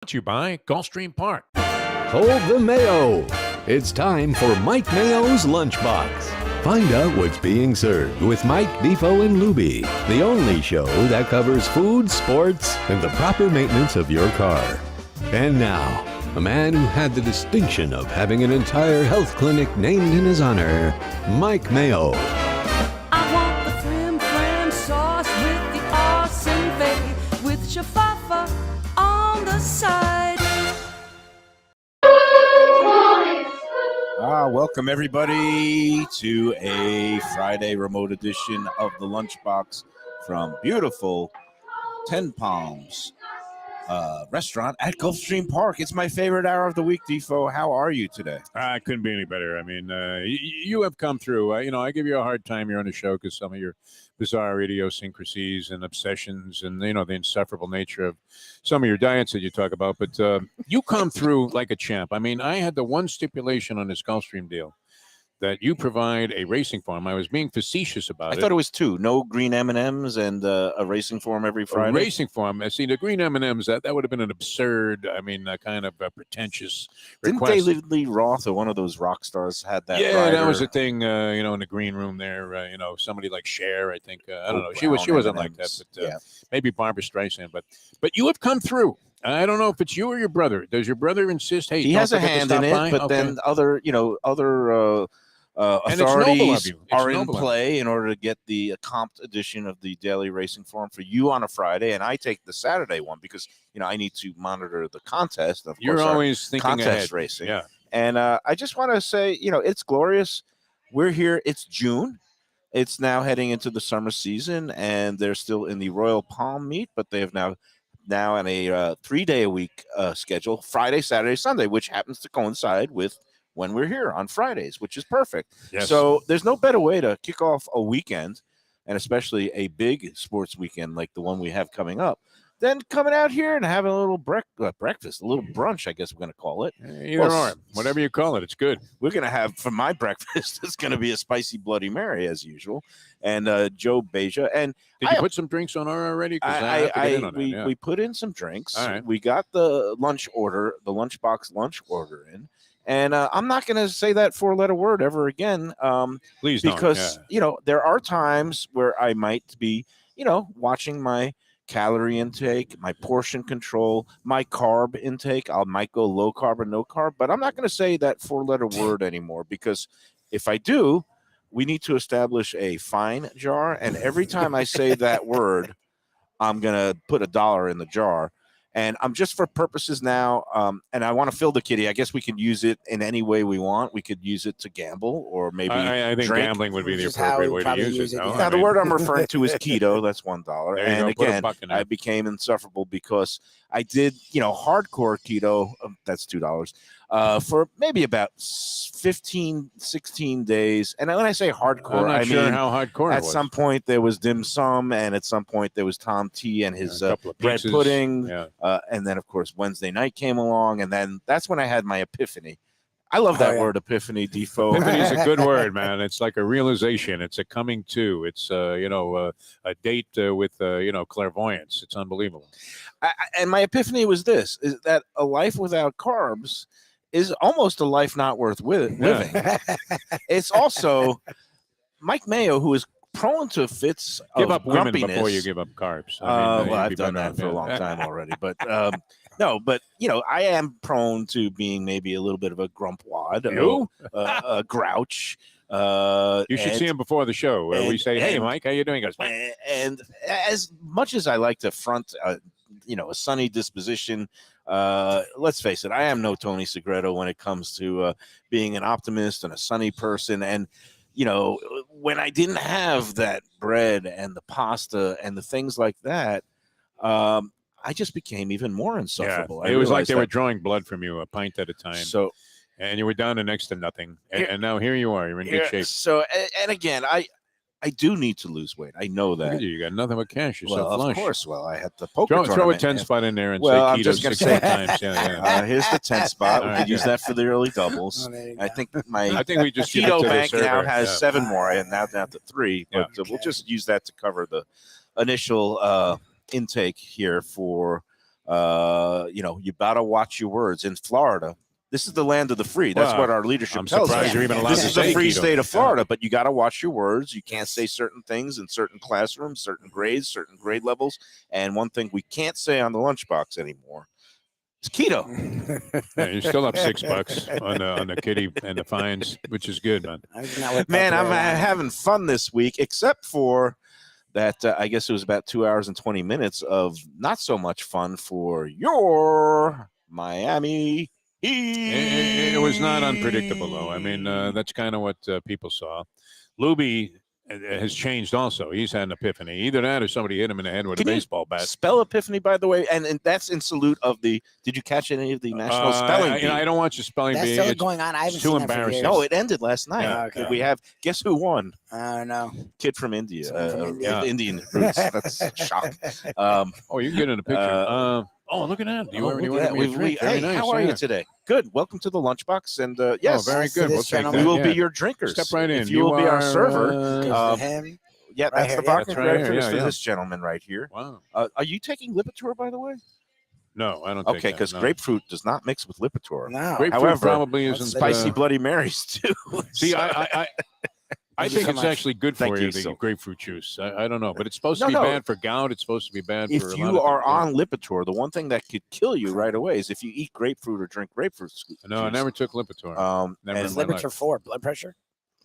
Brought to you by Gulfstream Park. Hold the Mayo. It's time for Mike Mayo's Lunchbox. Find out what's being served with Mike, Defo and Lubie, the only show that covers food, sports, and the proper maintenance of your car. And now, a man who had the distinction of having an entire health clinic named in his honor, Mike Mayo. I want the flim-flam sauce with the awesome fave, with shafafa on the side. Welcome everybody to a Friday remote edition of the Lunchbox from beautiful Ten Palms restaurant at Gulfstream Park. It's my favorite hour of the week, Defo. How are you today? It couldn't be any better. I mean, you have come through. I give you a hard time here on the show because some of your bizarre idiosyncrasies and obsessions and, the insufferable nature of some of your diets that you talk about. But you come through like a champ. I mean, I had the one stipulation on this Gulfstream deal that you provide a racing farm. I was being facetious about it. I thought it was two. No green M&Ms and a racing farm every Friday. A racing farm. See, the green M&Ms, that would have been an absurd, kind of pretentious request. Didn't David Lee Roth or one of those rock stars had that? Yeah, rider? that was a thing, in the green room there. Somebody like Cher, I think. I don't know. She wasn't like that, but maybe Barbara Streisand. But you have come through. I don't know if it's you or your brother. Does your brother insist, hey, he has a hand in it, but then other authorities are in play in order to get the comped edition of the Daily Racing Forum for you on a Friday, and I take the Saturday one because I need to monitor the contest. Of You're course, always thinking contest ahead. Racing, yeah. And I just want to say, it's glorious. We're here. It's June. It's now heading into the summer season, and they're still in the Royal Palm meet, but they have now on a 3-day-a-week schedule: Friday, Saturday, Sunday, which happens to coincide with when we're here on Fridays, which is perfect. Yes. So there's no better way to kick off a weekend, and especially a big sports weekend like the one we have coming up, than coming out here and having a little breakfast, a little brunch, I guess we're going to call it. Either or, whatever you call it, it's good. We're going to have, for my breakfast, it's going to be a spicy Bloody Mary as usual, and Joe Beja. And did you put some drinks on our already? We put in some drinks. All right. We got the lunchbox lunch order in. And I'm not going to say that four-letter word ever again. Please don't. Because, yeah. There are times where I might be, watching my calorie intake, my portion control, my carb intake. I might go low carb or no carb, but I'm not going to say that four-letter word anymore because if I do, we need to establish a fine jar. And every time I say that word, I'm going to put $1 in the jar. And I'm just for purposes now, and I want to fill the kitty. I guess we can use it in any way we want. We could use it to gamble or maybe I think drink. Gambling would be the appropriate way to use it. No? Now, the word I'm referring to is keto. That's $1. And again, I became insufferable because I did, hardcore keto. That's $2 for maybe about 15, 16 days. And when I say hardcore, I'm not sure how hardcore at some point there was dim sum, and at some point there was Tom T and his bread pudding. Yeah. And then, of course, Wednesday night came along, and then that's when I had my epiphany. I love that word, epiphany, Defo. Epiphany is a good word, man. It's like a realization. It's a coming to. It's, a date with, clairvoyance. It's unbelievable. And my epiphany was this, is that a life without carbs is almost a life not worth living. Yeah. It's also Mike Mayo, who is prone to fits give of up women grumpiness. Before you give up carbs. I've done that for a long time already, but I am prone to being maybe a little bit of a grumpwad, a grouch. You should see him before the show where we say, "Hey, Mike, how you doing?" He goes, and as much as I like to front, a sunny disposition. Let's face it, I am no Tony Segreto when it comes to being an optimist and a sunny person. And when I didn't have that bread and the pasta and the things like that, I just became even more insufferable. Yeah, it was like they were drawing blood from you a pint at a time. So, and you were down to next to nothing. And now here you are. You're in good shape. So, and again, I do need to lose weight. I know that. You got nothing but cash. You're so flush. Of course. Well, I had the poker Throw a 10 spot in there and say I'm keto just gonna 6 say, times. Yeah. Here's the 10 spot. We All could use that for the early doubles. I think we just keto bank now has 7 more. I am now down to 3. But we'll just use that to cover the initial intake here for You gotta watch your words. In Florida, this is the land of the free. That's what our leadership I'm tells us. surprised you're even allowed This to is the say free keto. state of Florida, but you got to watch your words. You can't say certain things in certain classrooms, certain grades, certain grade levels. And one thing we can't say on the lunchbox anymore is keto. Yeah, you're still up $6 on the kitty and the fines, which is good, man. Man, I'm having fun this week, except for that. I guess it was about 2 hours and 20 minutes of not so much fun for your Miami Heat. It was not unpredictable, though. I mean, that's kind of what people saw. Lubie has changed also. He's had an epiphany. Either that or somebody hit him in the head with Can a you baseball bat. Spell epiphany, by the way, and that's in salute of the. Did you catch any of the national spelling bee? I don't watch the spelling That's bee. still It's going on. I haven't too seen that for embarrassing. years. No, it ended last night. Yeah, okay. We have guess who won? I don't know. Kid from India. Someone from India. Yeah. Indian roots. That's a shock. Oh, you can get in a picture. Oh, look at that. You already ordered me a drink. Very Hey, nice. how are yeah. you today? Good. Welcome to the lunchbox. And yes, Oh, very Nice to good. this We'll take gentleman. that. we will yeah. be your drinkers. Step right in. If you will be our server. Good Uh, for him. Yeah, Right that's here, the yeah. vodka That's right here, for yeah. this gentleman right here. Wow. Are you taking Lipitor, by the way? No, I don't think Okay, because no. grapefruit does not mix with Lipitor. No. Grapefruit However, probably what's isn't Spicy Bloody Marys, too. See, So- I Thank you think so it's much. actually good Thank for you, you, the so- grapefruit juice. I don't know, but it's supposed to No, be no. bad for gout. It's supposed to be bad if for a lot you of are things, on Lipitor, the one thing that could kill you right away is if you eat grapefruit or drink grapefruit juice. No, I never took Lipitor. Never and What's in my Lipitor life. for? Blood pressure?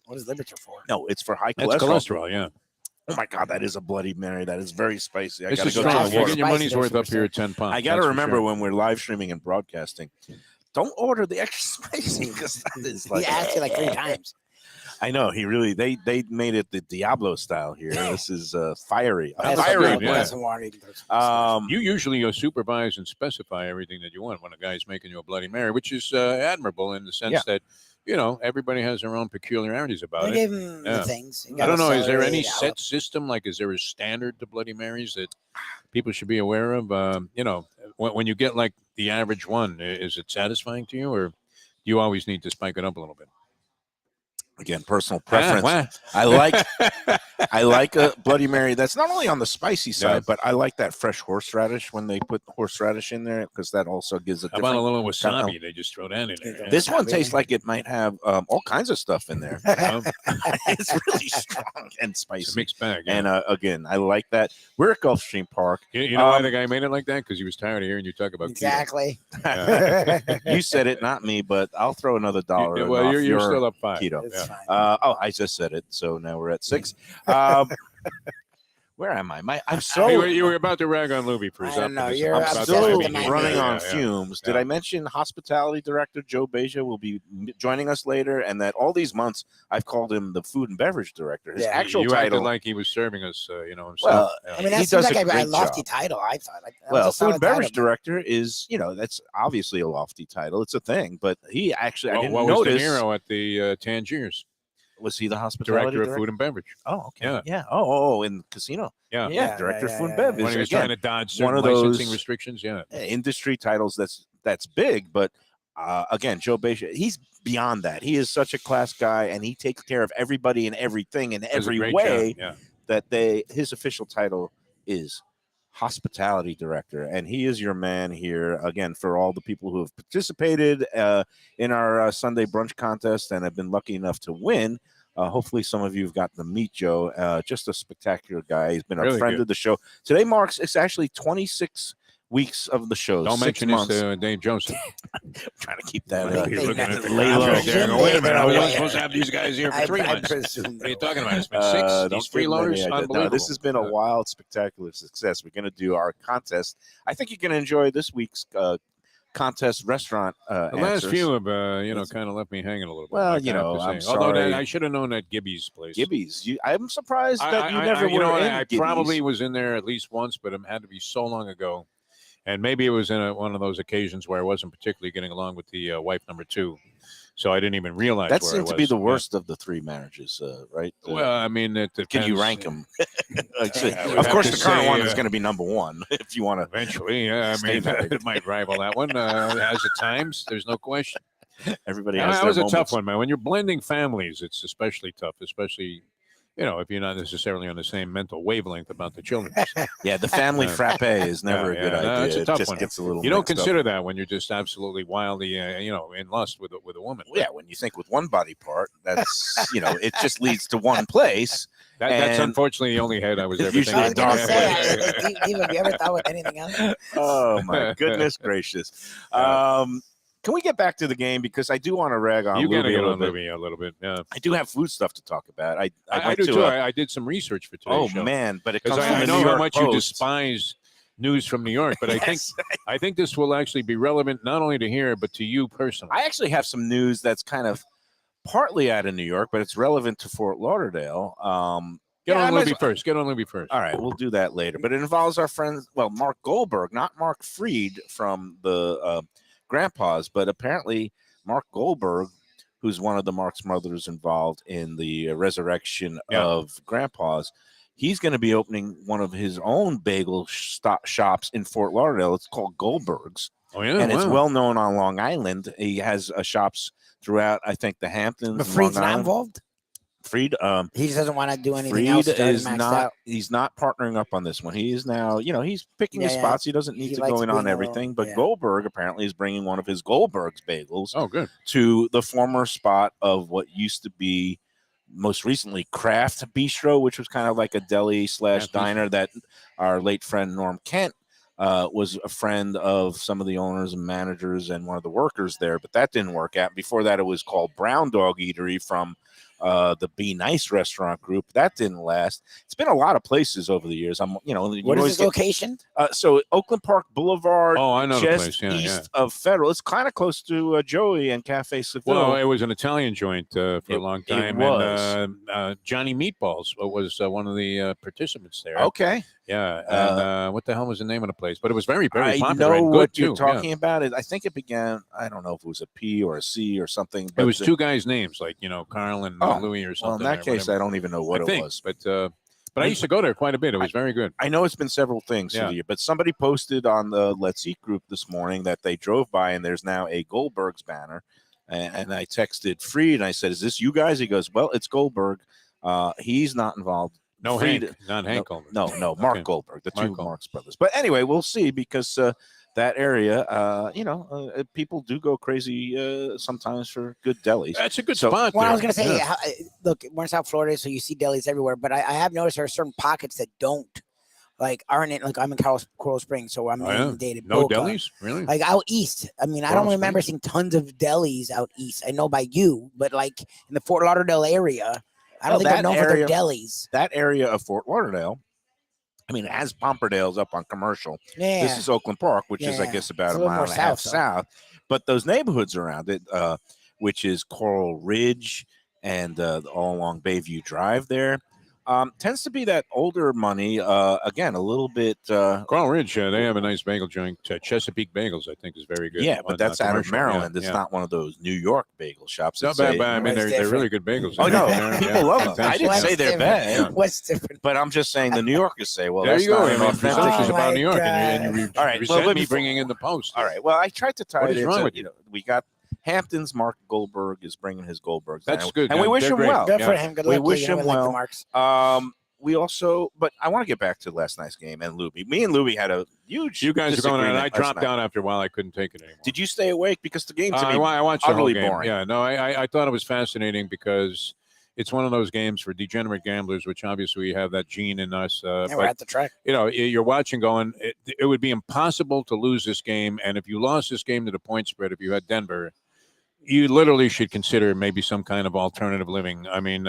What is Lipitor for? no, it's for high That's cholesterol. cholesterol, yeah. Oh my God, that is a Bloody Mary. That is very spicy. I This gotta is go strong. to Spicy, the You're water. getting your money's spicy, worth up here at 30%. 10 pounds. I got to that's for remember sure. when we're live streaming and broadcasting, don't order the extra spicy because that is like. He asked you like 3 times. I know he really they made it the Diablo style here. This is fiery, That's fiery. good, yeah. Glass of water, you can throw some- You usually supervise and specify everything that you want when a guy's making you a Bloody Mary, which is admirable in the sense Yeah. that, everybody has their own peculiarities about I it. gave him Yeah. the things. You I don't got know. Is there celery, any olive. set system? Like, is there a standard to Bloody Marys that people should be aware of? When you get like the average one, is it satisfying to you, or do you always need to spike it up a little bit? Again, personal preference. What? I like a Bloody Mary that's not only on the spicy side, Yeah. but I like that fresh horseradish when they put horseradish in there because that also gives a How about a different. little kind wasabi? They just throw that in there. This one Wasabi. tastes like it might have all kinds of stuff in there. Um, It's really strong and it's a spicy. mixed bag. Yeah. And again, I like that. We're at Gulfstream Park. You know why the guy made it like that? Because he was tired of hearing you talk about keto. Exactly. Yeah. You said it, not me, but I'll throw another dollar. Well, off you're your still up 5. keto. It's fine. I just said it, so now we're at 6. Where am I? I'm So so you were about to rag on Lubie for his I don't know, optimism. you're I'm about upset still with the being running here. on Yeah, yeah. fumes. Did Yeah. I mention hospitality director Joe Beja will be joining us later, and that all these months I've called him the food and beverage director. His Yeah. actual you title. acted like he was serving us, himself. Well, Yeah. I mean, He that seems does like a a great lofty job. title, I thought. Like, that well, was a food and solid beverage title. director is, that's obviously a lofty title. It's a thing, but he actually, I what didn't was notice. De Niro at the Tangiers? Was he the hospitality Director of Food and Beverage. Oh, okay. Yeah. Yeah. Oh, in the casino. Yeah. Yeah, Director yeah, of Food and yeah, Beverage. When he was Again, trying to dodge certain one of licensing those- restrictions. Yeah. industry titles that's big, but again, Joe Beja, he's beyond that. He is such a class guy, and he takes care of everybody and everything in Does a every great way job. that his official title is hospitality director, and he is your man here again for all the people who have participated in our Sunday brunch contest and have been lucky enough to win. Hopefully some of you have gotten to meet Joe. Just a spectacular guy. He's been a Really friend good. of the show. Today marks, it's actually 26 weeks of the show. Don't 6 mention months. this to Dave Joseph. Trying to keep that You're They looking at never- the lay graph low. right there and go, wait a minute, They're I was aware. supposed to have these guys here for 3 I months. presume What are you talking about? It's been 6. Don't These give them any freeloaders, idea. unbelievable. No, this has been a Yeah. wild, spectacular success. We're going to do our contest. I think you're going to enjoy this week's contest restaurant The last answers. few have, kind of left me hanging a little bit. Well, like I have to I'm say. Although sorry. I should have known that Gibby's place. Gibby's. I'm surprised that you never were you know what, in I Gibby's. probably was in there at least once, but it had to be so long ago. And maybe it was in one of those occasions where I wasn't particularly getting along with the wife number 2. So I didn't even realize That where seemed I to be was. the Yeah. worst of the 3 marriages, right? Well, I mean, it can you depends. rank them? I would Of have course, to the current say, one is going to be number 1 if you want to. Eventually, yeah. I Stay mean, married. it might rival that one as at times. There's no question. Everybody Yeah, has that their was a moments. tough one, man. When you're blending families, it's especially tough, especially if you're not necessarily on the same mental wavelength about the children. Yeah, the family frappe is never a good idea. No, it's a tough it just one. gets a little. You don't mixed up. consider that when you're just absolutely wildly, in lust with a woman. Yeah, when you think with one body part, that's it just leads to one place. That's and- unfortunately the only head I was ever Usually I thinking. was a gonna dark say, place. Steve, have you ever thought with anything else? Oh my goodness gracious! Can we get back to the game because I do want to rag on You got to Lubie get a little on bit. Lubie a little bit. Yeah, I do have food stuff to talk about. I I went do to too. a- I did some research for today's show. man, but it Because comes from I the know New how York much you Post. despise news from New York, but Yes. I think this will actually be relevant not only to here but to you personally. I actually have some news that's kind of partly out of New York, but it's relevant to Fort Lauderdale. Get I on might Lubie as- first. Get on Lubie first. All right, we'll do that later. But it involves our friends, Mark Goldberg, not Mark Freed from the Grandpas, but apparently Mark Goldberg, who's one of the Marx brothers involved in the resurrection of Grandpas. He's going to be opening one of his own bagel shops in Fort Lauderdale. It's called Goldberg's. Oh yeah, And it's wow. well known on Long Island. He has shops throughout, I think, the Hamptons. But and Freed's Long not Island. involved. Freed, He just doesn't want to do anything Freed else. He's already is maxed not. out. He's not partnering up on this one. He is now. He's picking his Yeah, spots. He doesn't need he to likes go in being on a everything. little- But yeah. Goldberg apparently is bringing one of his Goldberg's bagels Oh, good. to the former spot of what used to be, most recently, Craft Bistro, which was kind of like a deli / Craft diner that our late friend Norm Kent was a friend of some of the owners and managers and one of the workers there, but that didn't work out. Before that, it was called Brown Dog Eatery from the Be Nice restaurant group. That didn't last. It's been a lot of places over the years. What is his location? So Oakland Park Boulevard. Oh, I know the just place. Yeah, east of Federal. It's kind of close to Joey and Cafe Seville. Well, it was an Italian joint for a long it time. was. And Johnny Meatballs was one of the participants there. Okay. Yeah. And what the hell was the name of the place? But it was very, very I popular know and good, what you're too. Yeah. talking about. I think it began, I don't know if it was a P or a C or something. It was two guys' names, like, Carl and Oh, Louis or Well, something. in that or case, whatever. I don't even know what I it think, was. But I used to go there quite a bit. It was very good. I know it's been several things through Yeah. the year, but somebody posted on the Let's Eat group this morning that they drove by and there's now a Goldberg's banner. And I texted Freed and I said, "Is this you guys?" He goes, "Well, it's Goldberg. He's not involved." No Freed- Hank, not Hank Goldberg. No, Mark Okay. Goldberg, the Mark two Goldberg. Marx brothers. But anyway, we'll see because that area, people do go crazy sometimes for good delis. That's a good So- spot. Well, I there. was gonna say, Yeah. look, we're in South Florida, so you see delis everywhere. But I have noticed there are certain pockets that aren't in. Like I'm in Coral Springs, so I'm Oh, yeah? inundated. No Boca. delis, really? Like out east. I mean, I Coral don't remember Springs? seeing tons of delis out east. I know by you, but like in the Fort Lauderdale area, I Well, don't think they're that known for their area- delis. That area of Fort Lauderdale, I mean, it has Pomperdale's up on Commercial. Yeah. This is Oakland Park, which is, I Yeah. guess, about It's a a little mile more and a half south, though. south. But those neighborhoods around it, which is Coral Ridge and all along Bayview Drive there, tends to be that older money. Again, a little bit. Coral Ridge, they have a nice bagel joint. Chesapeake Bagels, I think, is very good. Yeah, but On, that's out of Commercial. Maryland. Yeah, it's yeah. not one of those New York bagel shops. Not It's bad, a- but I mean, What's they're really good bagels. Oh, in no, there. people Yeah, love them. I fantastic. didn't What's say they're different? bad. What's different? But I'm just saying the New Yorkers say, well, There that's you go. not I an mean, authentic. presumptions Oh, about my New York, and you All right, resent well, me before- bringing in the Post. All right. Well, I tried to tie What it is into, wrong with you? we got Hampton's Mark Goldberg is bringing his Goldbergs. That's now, good. and we Yeah, wish they're him great. well. Good Yeah. for him. Good We luck. wish to you. him I like the well. Marks. We also, but I want to get back to last night's game and Lubie. Me and Lubie had a huge. You guys are going on. disagreement I last dropped night. out after a while. I couldn't take it anymore. Did you stay awake because the game to me? I watched the whole utterly game. boring. Yeah, no, I thought it was fascinating because it's one of those games for degenerate gamblers, which obviously we have that gene in us. Yeah, we're But at the track. you're watching, going, it would be impossible to lose this game, and if you lost this game to the point spread, if you had Denver, you literally should consider maybe some kind of alternative living. I mean,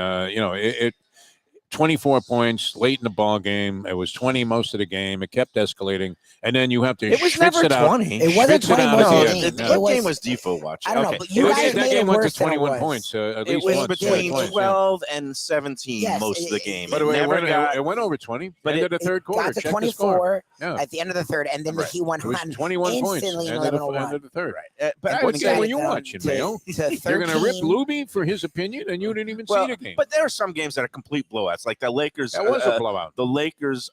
24 points late in the ball game. It was 20 most of the game. It kept escalating, and then you have to It was schwitz never it out. 20. It wasn't Schwitz it 20 out most at of the the end. game. Yeah. What It game was- was Defo watching? I don't know, Okay. but you It was- guys that made game it went worse to than it 21 was. points. At It least was once, between 20 points, 12 and 17 Yes, most of the it- game. By the It way, never got. it went over 20. But End of the It third quarter. got to Check the score. 24 Yeah. at the end of the third, and then Right. he went It was on 21 points. instantly in End of the 11-1. third. But And I would what say game were it you down watching, to- Mayo? to You're going to rip 13. Lubie for his opinion, and you didn't even well, see the game. but there are some games that are complete blowouts, like the Lakers. That was a blowout. The Lakers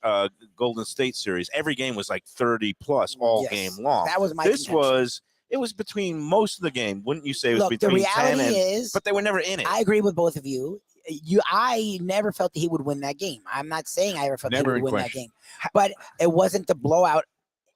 Golden State series. Every game was like 30 plus all Yes, game long. That was my This contention. it was between most of the game. Wouldn't you say it was Look, the between 10 reality and? is, But they were never in it. I agree with both of you. I never felt that he would win that game. I'm not saying I ever felt Never he in would win that question. game, but it wasn't the blowout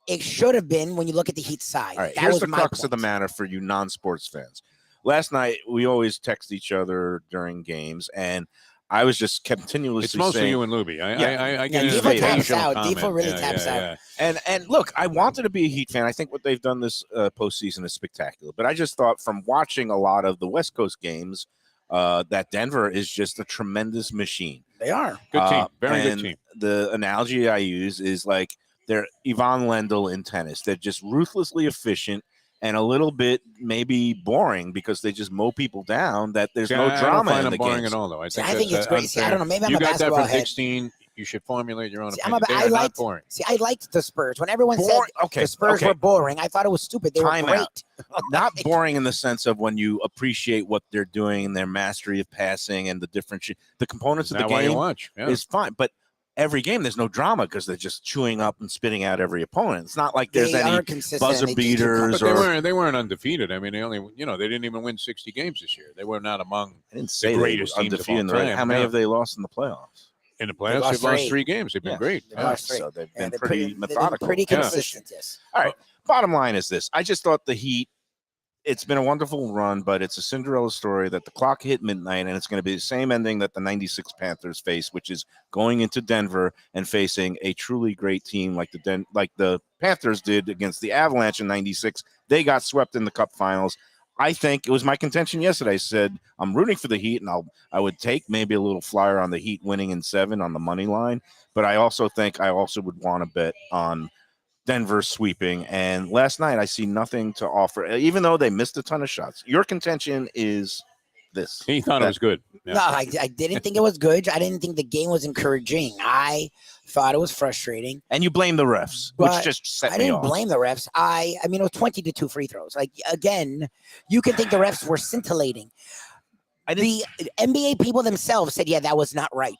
it should have been when you look at the Heat side. All right, That here's was the my crux of the point. matter for you non-sports fans. Last night, we always text each other during games, and I was just continuously It's mostly saying, you and Lubie. I Yeah, get an Defo taps occasional out. comment. Defo really taps out. and look, I wanted to be a Heat fan. I think what they've done this postseason is spectacular. But I just thought from watching a lot of the West Coast games that Denver is just a tremendous machine. They are. Good team. Very good and team. The analogy I use is like they're Yvonne Lendl in tennis. They're just ruthlessly efficient and a little bit maybe boring because they just mow people down. That there's no I drama don't find in them the boring games. at all, though. I See, think, I think that's it's great. See, I unfair. don't know. Maybe I'm you a got that basketball from head. Dick Steen. You should formulate your own See, opinion. They are not boring. See, I liked the Spurs. When everyone said Okay, the Spurs okay. were boring, I thought it was stupid. They Time were great. out. Not boring in the sense of when you appreciate what they're doing and their mastery of passing and the different the components of the That's why you game watch. Yeah. is fine. But every game, there's no drama because they're just chewing up and spitting out every opponent. It's not like there's They any are consistent. buzzer They just keep coming. beaters But they weren't undefeated. I mean, they only they didn't even win 60 games this year. They were not among I didn't say the they greatest were teams of undefeated. all time. How many Yeah. have they lost in the playoffs? in the playoffs. lost They've lost three. 3 games. They've been Yeah. great. They lost 3. So they've Yeah, been they're pretty they've been methodical. pretty Yeah. consistent. Yes. All right. Bottom line is this. I just thought the Heat, it's been a wonderful run, but it's a Cinderella story that the clock hit midnight, and it's going to be the same ending that the 96 Panthers face, which is going into Denver and facing a truly great team like the Panthers did against the Avalanche in 96. They got swept in the Cup Finals. I think it was my contention yesterday. I said I'm rooting for the Heat, and I would take maybe a little flyer on the Heat winning in 7 on the money line, but I also think I also would want to bet on Denver sweeping. And last night I see nothing to offer, even though they missed a ton of shots. Your contention is this. He thought it was good. Yeah. No, I didn't think it was good. I didn't think the game was encouraging. I thought it was frustrating. And you blame the refs, which But just set I me didn't off. blame the refs. I mean, it was 20-2 free throws. Like, again, you can think the refs were scintillating. The NBA people themselves said, yeah, that was not right.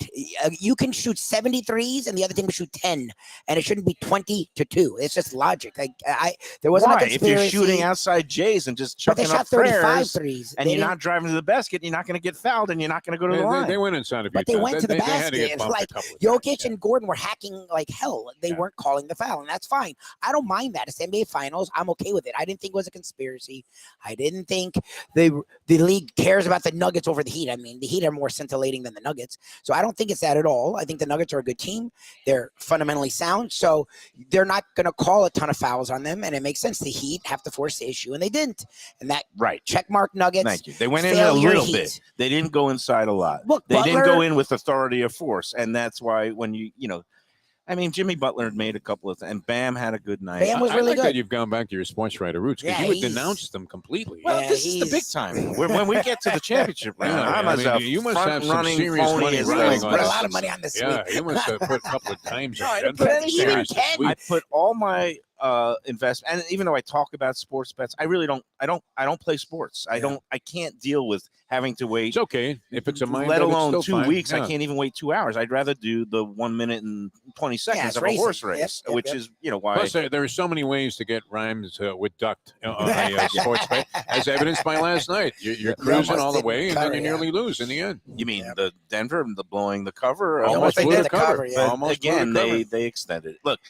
You can shoot 73s and the other team can shoot 10, and it shouldn't be 20-2. It's just logic. Like, there wasn't a Why? If conspiracy. you're shooting outside Jays and just but they chucking shot up 35 prayers, threes. and They you're didn't- not driving to the basket, you're not going to get fouled, and you're not going to go to the line. They went inside a few But they times. went to the They had to get basket. It's bumped a like couple of Jokic times, and Gordon were hacking like hell. They weren't calling the foul, and that's fine. I don't mind that. It's NBA Finals. I'm okay with it. I didn't think it was a conspiracy. I didn't think the league cares about the Nuggets over the Heat. I mean, the Heat are more scintillating than the Nuggets. So I don't think it's that at all. I think the Nuggets are a good team. They're fundamentally sound. So they're not going to call a ton of fouls on them, and it makes sense. The Heat have to force the issue, and they didn't. And that Right. checkmark Nuggets. Thank you. They went in a failure little Heat. bit. They didn't go inside a lot. Look, They didn't Butler- go in with authority of force, and that's why when I mean, Jimmy Butler made a couple of, and Bam had a good night. Bam was I really like good. that you've gone back to your sports writer roots because Yeah, you would he's- denounce them completely. Well, Yeah, this is the big he's- time. When we get to the championship round, Yeah, I'm I as mean, a you must have some front-running serious phony money as riding this. on Put a this. lot of money on this Yeah, week. you must have put a couple of times. No, I in. didn't put any Serious serious. this 10. week. I put all my investment, and even though I talk about sports bets, I really don't. I don't play sports. I can't deal with having to wait. It's okay if it's a mind. Let bet, it's alone still 2 fine. weeks. Yeah. I can't even wait 2 hours. I'd rather do the 1 minute and 20 seconds it's of racing. a horse Yep, race, yep, which yep. is why. Plus, there are so many ways to get rhymes with ducked on a sports bet, as evidenced by last night. You're cruising almost all the didn't way, and cover, then you yeah. nearly lose in the end. You mean the Denver and the blowing the cover? Almost they blew did the the cover. cover, yeah. But Almost blew again, the cover. they extended it. Look,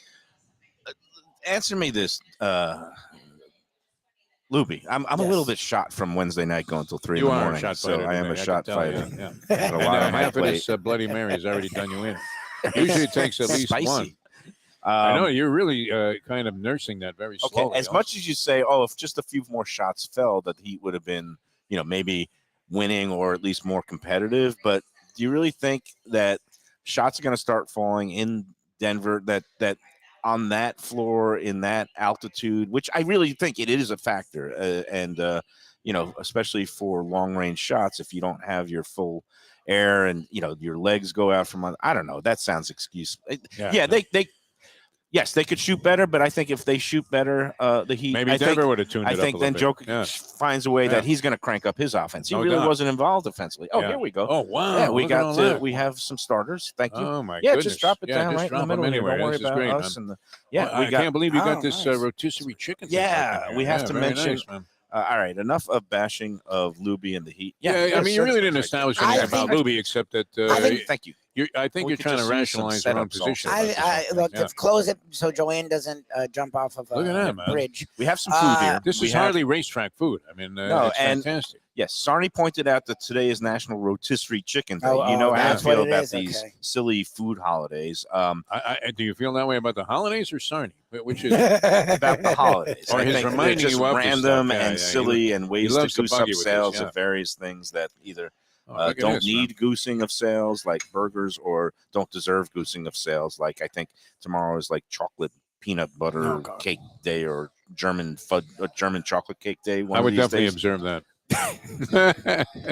answer me this, Lubie. I'm a little bit shot from Wednesday night going till 3 in You the are morning. a shot so fighter. I am today, a can shot tell, fighter. Yeah. Got a And lot on my half of plate. this Bloody Mary has already done you in. Usually it takes at least Spicy. one. I know you're really kind of nursing that very Okay, slowly. as much as you say, if just a few more shots fell, that Heat would have been, maybe winning or at least more competitive. But do you really think that shots are going to start falling in Denver? That on that floor in that altitude, which I really think it is a factor, and especially for long range shots, if you don't have your full air and your legs go out from I don't know. That sounds excuse. Yes, they could shoot better, but I think if they shoot better, the Heat. Maybe I Denver think, would have tuned it I up think a then little Jokic bit. Yeah. finds a way Yeah. that he's going to crank up his offense. He No really doubt. wasn't involved offensively. Oh, Yeah. here we go. Oh, wow. Yeah, we Look at all that. we have some starters. Thank you. Oh, my Yeah, goodness. just drop it down just right in drop the them middle. Here. anywhere. Don't worry This is about great, us. man. And I we got. can't believe you got Oh, this nice. rotisserie chicken. Yeah, thing we have yeah, to very mention- nice, man. All right, enough of bashing of Lubie and the Heat. Yeah, I mean, you really didn't that's establish I anything about think- Lubie except that Thank you. I think We you're could trying to just use some rationalize your own setups also. position. about this I whole look thing. to close it so Joanne doesn't jump off of Look at a that, man. bridge. We have some food here. This We is have- hardly racetrack food. I mean, No, it's and- fantastic. Yes, Sarni pointed out that today is National Rotisserie Chicken Day. Oh, you know how I that's what feel it about is? these Okay. silly food holidays. Do you feel that way about the holidays or Sarni? Which is it? About the holidays. Or I his think they're reminding just you of this random stuff. Yeah, and yeah, silly and ways to loves to goose bug up you with this, sales yeah. of various things that either Oh, look at don't this, man. need goosing of sales, like burgers, or don't deserve goosing of sales. Like I think tomorrow is like chocolate peanut butter Oh, God. cake day or German chocolate cake day. One I of would these definitely days. observe that.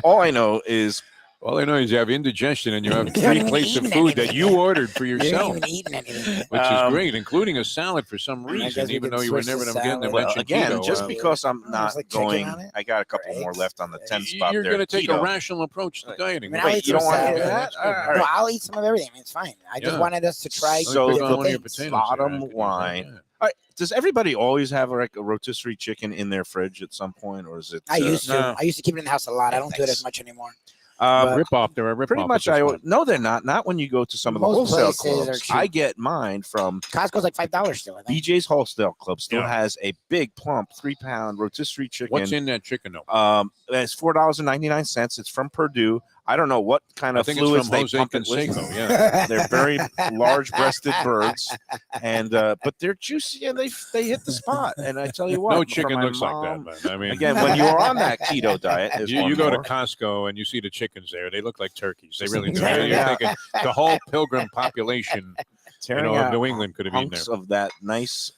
All I know is All I know is you have indigestion and you have You 3 haven't plates of eaten food that anything. you ordered for You haven't yourself, even eaten anything. which is Um, great, including a salad for some I guess reason, we even could though you were switch never the going to salad. well, mention again, keto. just because I'm there's not like chicken going, on it, I got a couple or more eggs. left on the 10 spot You're there. going to take keto. a rational approach to Right. dieting. I mean, Right? I'll eat you don't some want to salad. hear Yeah, that? that's good. All No, right. I'll eat some of everything. It's fine. I just Yeah. wanted us to try So Pick the on one of your different things. potatoes bottom here. I could use that, line- yeah. All right. Does everybody always have like a rotisserie chicken in their fridge at some point, or is it? I used to. no. I used to keep it in the house a lot. I don't do it Thanks. as much anymore. but Rip off. There are rip pretty off much, at this I one. no, they're not. Not when you go to some of the Most wholesale places are clubs. cheap. I get mine from Costco's like $5 still. I think. BJ's Wholesale Club. Still Yeah. has a big plump 3-pound rotisserie chicken. What's in that chicken though? It's $4.99. It's from Purdue. I don't know what kind I of think it's fluids from they Jose pump it with. Canseco. Yeah. They're very large-breasted birds, and but they're juicy and they hit the spot. And I tell you what, No for chicken my looks mom- like that, man. I mean, Again, when you're on that keto diet, there's you one go to more. Costco and you see the chickens there. They look like turkeys. They really do. Tearing You're out- thinking the whole pilgrim population, tearing of out New England could have eaten there. hunks of that nice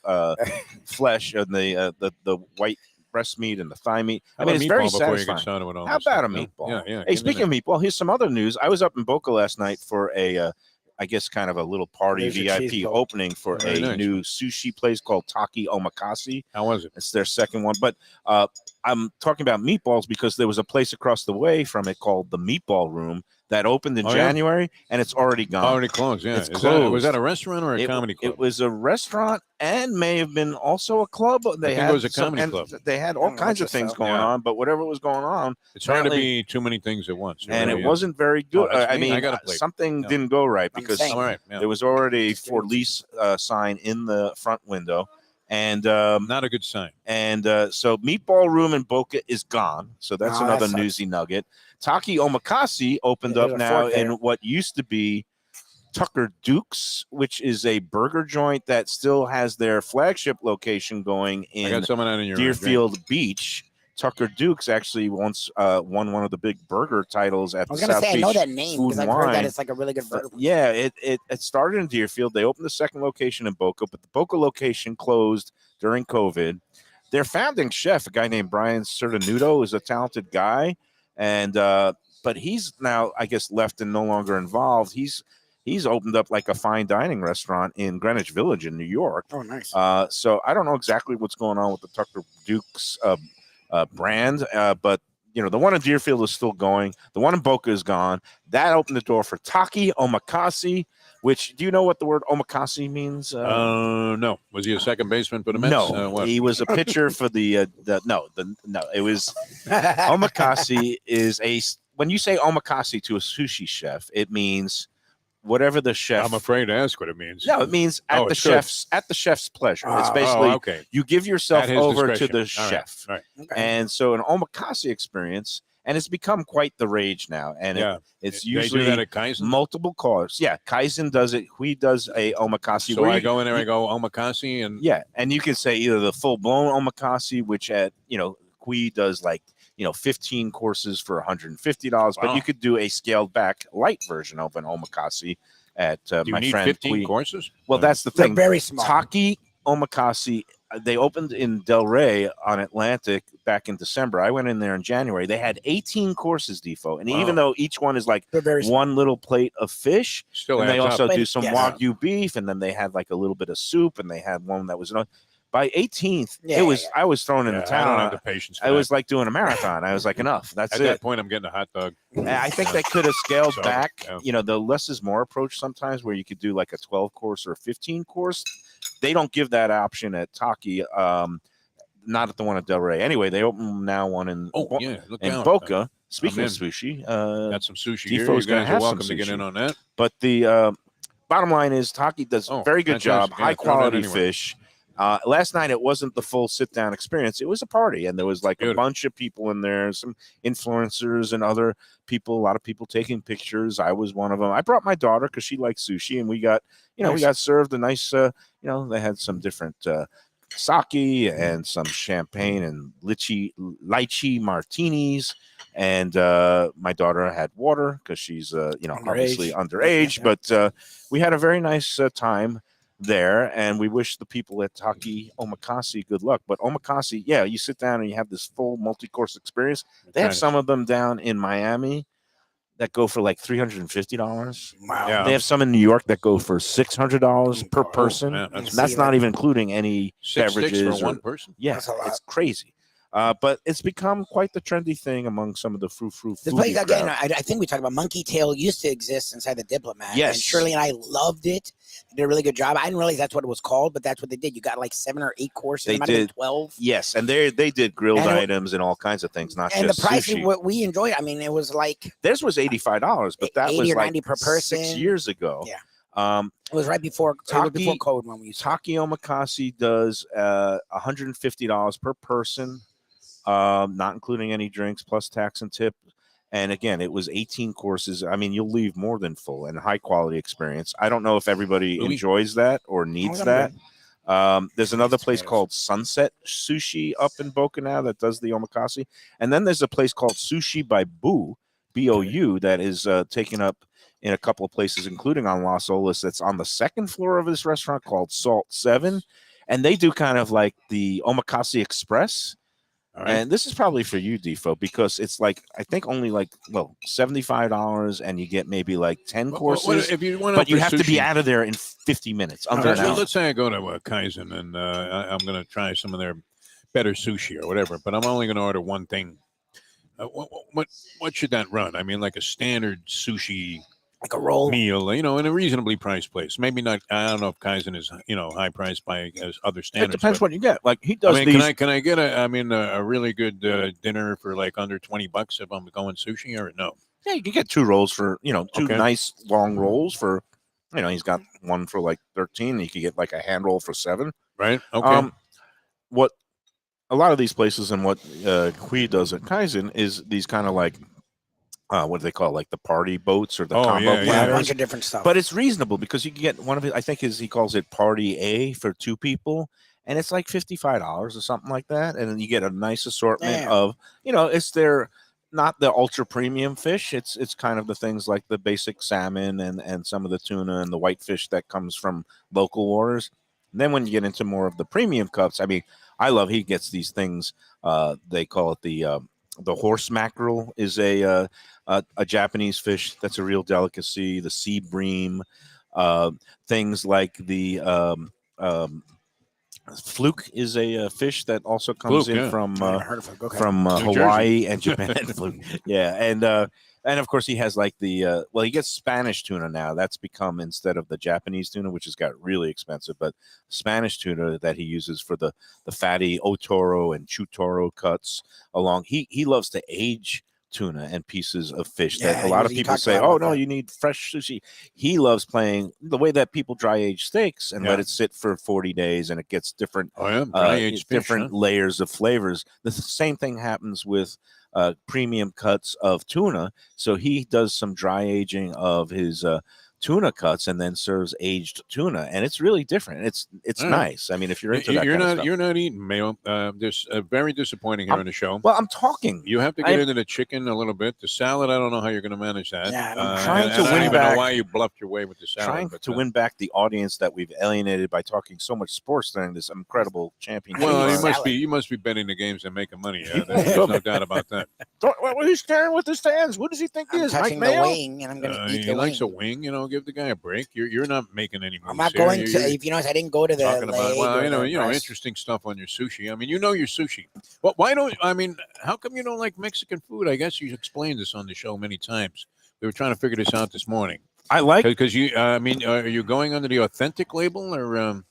flesh and the white breast meat and the thigh meat. I mean, it's very before you get satisfying. started with all How this about stuff, a no? meatball? Yeah, yeah. Hey, speaking of meatball, here's some other news. I was up in Boca last night for a, I guess, kind of a little party There's your VIP cheese bowl. opening for Very a nice. new sushi place called Taki Omakase. How was it? It's their second one. But I'm talking about meatballs because there was a place across the way from it called the Meatball Room that opened in Oh, yeah? January, and it's already gone. Already closed. Yeah. It's Was closed. that a restaurant or a It- comedy club? It was a restaurant and may have been also a club. They think it had was a comedy and club. They had I all don't know kinds what of to things sell. going Yeah. on, but whatever was going on, It's hard to apparently- be too many things at once. and really it is. wasn't very good. that's I me. mean, I got a plate. something Yeah. didn't go right I'm because saying. All right. Yeah. there was already a for lease sign in the front window, and Not a good sign. so Meatball Room in Boca is gone. So that's Oh, that another sucks. newsy nugget. Taki Omakase opened Yeah, up there's a now fork in there. what used to be Tucker Duke's, which is a burger joint that still has their flagship location going I in got some of that in your Deerfield Beach. Tucker Duke's actually once won one of the big burger titles at I was the gonna South say I Beach know that name Food because and I've heard that Wine. it's like a really good burger. Yeah, it started in Deerfield. They opened the second location in Boca, but the Boca location closed during COVID. Their founding chef, a guy named Brian Certinuto, is a talented guy, and but he's now, I guess, left and no longer involved. He's opened up like a fine dining restaurant in Greenwich Village in New York. Oh, nice. So I don't know exactly what's going on with the Tucker Duke's brand, but the one in Deerfield is still going. The one in Boca is gone. That opened the door for Taki Omakase, which, do you know what the word omakase means? No. Was he a second baseman for the Mets? No, What? he was a pitcher for it was omakase is when you say omakase to a sushi chef, it means whatever the chef. I'm afraid to ask what it means. No, it means at the it's good. chef's pleasure. It's Oh, basically okay. you give yourself At his over to discretion. the All right, chef. all right. Okay. And so an omakase experience, and it's become quite the rage now. And Yeah. it's They usually do that at Kaizen. multiple cars. Yeah, Kaizen does it. Hui does a omakase. So where I you- go in there, I go omakase, and Yeah, and you can say either the full blown omakase, which at Hui does like 15 courses for $150, but Wow. you could do a scaled back light version of an omakase at do you my need friend 15 Hui. courses? Well, that's the They're thing. very small. Taki Omakase, they opened in Del Rey on Atlantic back in December. I went in there in January. They had 18 courses, Defo, and Wow. even though each one is like They're very small. one little plate of fish, Still and they adds also up. do But- some yes. Wagyu beef, and then they had like a little bit of soup, and they had one that was by 18th. Yeah, it was yeah. I was thrown in Yeah, the I don't towel. have the patience for I that. was like doing a marathon. I was like, enough. That's At it. that point, I'm getting a hot dog. And I think they could have scaled So, back, yeah. the less is more approach sometimes, where you could do like a 12 course or a 15 course. They don't give that option at Taki. not at the one at Del Rey. Anyway, they open now one in Look in out. Boca. Speaking of in. sushi, Got some sushi here. You Defo's gonna guys are have some welcome to get in sushi. on that. But the bottom line is Taki does a very good job, fantastic. Yeah, high throw that quality anywhere. fish. Last night it wasn't the full sit down experience. It was a party, and there was like a bunch of people in there, some influencers and other people. A lot of people taking pictures. I was one of them. I brought my daughter because she likes sushi, and we got we got served a nice. They had some different sake and some champagne and lychee martinis. And my daughter had water because she's obviously underage. But we had a very nice time there, and we wish the people at Taki Omakase good luck. But Omakase, you sit down and you have this full multi-course experience. They have some of them down in Miami that go for like $350. Wow. Yeah. They have some in New York that go for $600 per person. Man, That's not even including any beverages for one person. Yeah, That's a lot. it's crazy. But it's become quite the trendy thing among some of the frou-frou This foodie place again, crowd. I think we talked about Monkey Tail used to exist inside the Diplomat. Yes. And Shirley and I loved it. They did a really good job. I didn't realize that's what it was called, but that's what they did. You got like 7 or 8 courses. They It might have been did. 12. Yes, and they did grilled And it- items and all kinds of things, not And the just price, sushi. what we enjoyed, I mean, it was like Theirs was $85, but that 80 was or like 90 per person. 6 years ago. Yeah. It it was right before code when we used to. Taki Omakase does $150 per person, not including any drinks, plus tax and tip. And again, it was 18 courses. I mean, you'll leave more than full and high quality experience. I don't know if everybody enjoys that or needs that. There's another place called Sunset Sushi up in Boca now that does the omakase. And then there's a place called Sushi by Boo, B-O-U, that is taken up in a couple of places, including on Las Olas. That's on the second floor of this restaurant called Salt 7. And they do kind of like the Omakase Express. Right. And this is probably for you, Defo, because it's like, I think only like, $75 and you get maybe like 10 courses. If you want but you for have to be sushi- out of there in 50 minutes. Under an hour. Let's say I go to Kaizen and I'm going to try some of their better sushi or whatever, but I'm only going to order one thing. What should that run? I mean, like a standard sushi Like a roll. meal, in a reasonably priced place. Maybe not. I don't know if Kaizen is, high priced by as other It standards. depends but, what you get. Like he does I mean, these. can I get a really good dinner for like under $20 if I'm going sushi or no? Yeah, you can get 2 rolls for, two Okay. nice long rolls for, he's got one for like 13. And you can get like a hand roll for 7. Right. Okay. What a lot of these places and what Hui does at Kaizen is these kind of like, what do they call it? Like the party boats or the combo yeah, Yeah, a platters. bunch of different stuff. But it's reasonable because you can get one of it. I think he calls it Party A for 2 people, and it's like $55 or something like that. And then you get a nice assortment Damn. of, it's their not the ultra premium fish. It's kind of the things like the basic salmon and some of the tuna and the whitefish that comes from local waters. And then when you get into more of the premium cups, I mean, he gets these things. They call it the horse mackerel is a Japanese fish that's a real delicacy. The sea bream, things like the fluke is a fish that also comes Fluke, yeah. from I never heard of it. Okay. New Hawaii and Japan. Fluke. Yeah, and of course he has like the he gets Spanish tuna now. That's become, instead of the Japanese tuna, which has got really expensive, but Spanish tuna that he uses for the fatty otoro and chutoro cuts along. He loves to age tuna and pieces of fish that a lot of people say, oh no, you need fresh sushi. He loves playing the way that people dry age steaks and let it sit for 40 days and it gets different different layers of flavors. The same thing happens with premium cuts of tuna. So he does some dry aging of his tuna cuts and then serves aged tuna, and it's really different. It's nice. I mean, if you're into that kind of stuff. You're not eating, Mayo. This very disappointing here on the show. Well, I'm talking. You have to get into the chicken a little bit. The salad, I don't know how you're going to manage that. Yeah, I'm trying to I don't win even back. know why you bluffed your way with the salad. Trying to win back the audience that we've alienated by talking so much sports during this incredible championship. Well, salad. you must be betting the games and making money. There's no doubt about that. He's staring with his hands. What does he think he I'm is, Mike touching the Mayo? wing, and I'm going to eat He the likes wing. a wing. Give the guy a break. You're not making any moves. I'm not here. going to. You're If you notice, I didn't go to the talking about, leg. well, or the breast. interesting stuff on your sushi. I mean, your sushi. Well, why don't how come you don't like Mexican food? I guess you explained this on the show many times. We were trying to figure this out this morning. I like. Because are you going under the authentic label or?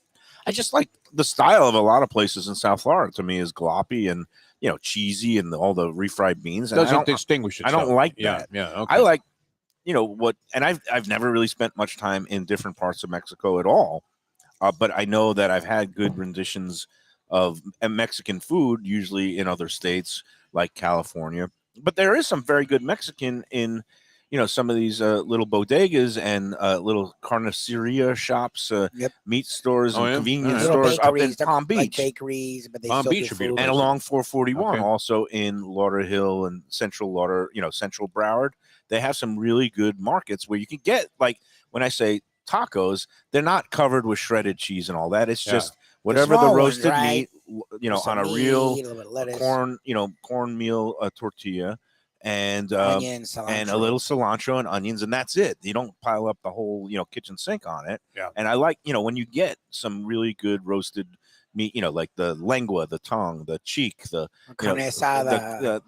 I just like the style of a lot of places in South Florida. To me, is gloppy and cheesy and all the refried beans. And Doesn't distinguish I itself. don't like Yeah, that. yeah. Okay. I like what, and I've never really spent much time in different parts of Mexico at all. But I know that I've had good renditions of Mexican food, usually in other states like California. But there is some very good Mexican in, some of these little bodegas and little carniceria shops, meat stores, Oh, and yeah? convenience All right. stores up in bakeries, they're Palm like Beach. bakeries, but they Palm still Beach do would be food. And along 441, Okay. also in Lauderhill and Central Central Broward, they have some really good markets where you can get, like, when I say tacos, they're not covered with shredded cheese and all that. It's Yeah. just whatever the small ones, roasted right? meat, With some on a meat, real a little bit of lettuce, cornmeal tortilla and onions, cilantro. and a little cilantro and onions, and that's it. You don't pile up the whole kitchen sink on it. Yeah. And I like when you get some really good roasted meat, like the lengua, the tongue, the cheek, the carne asada.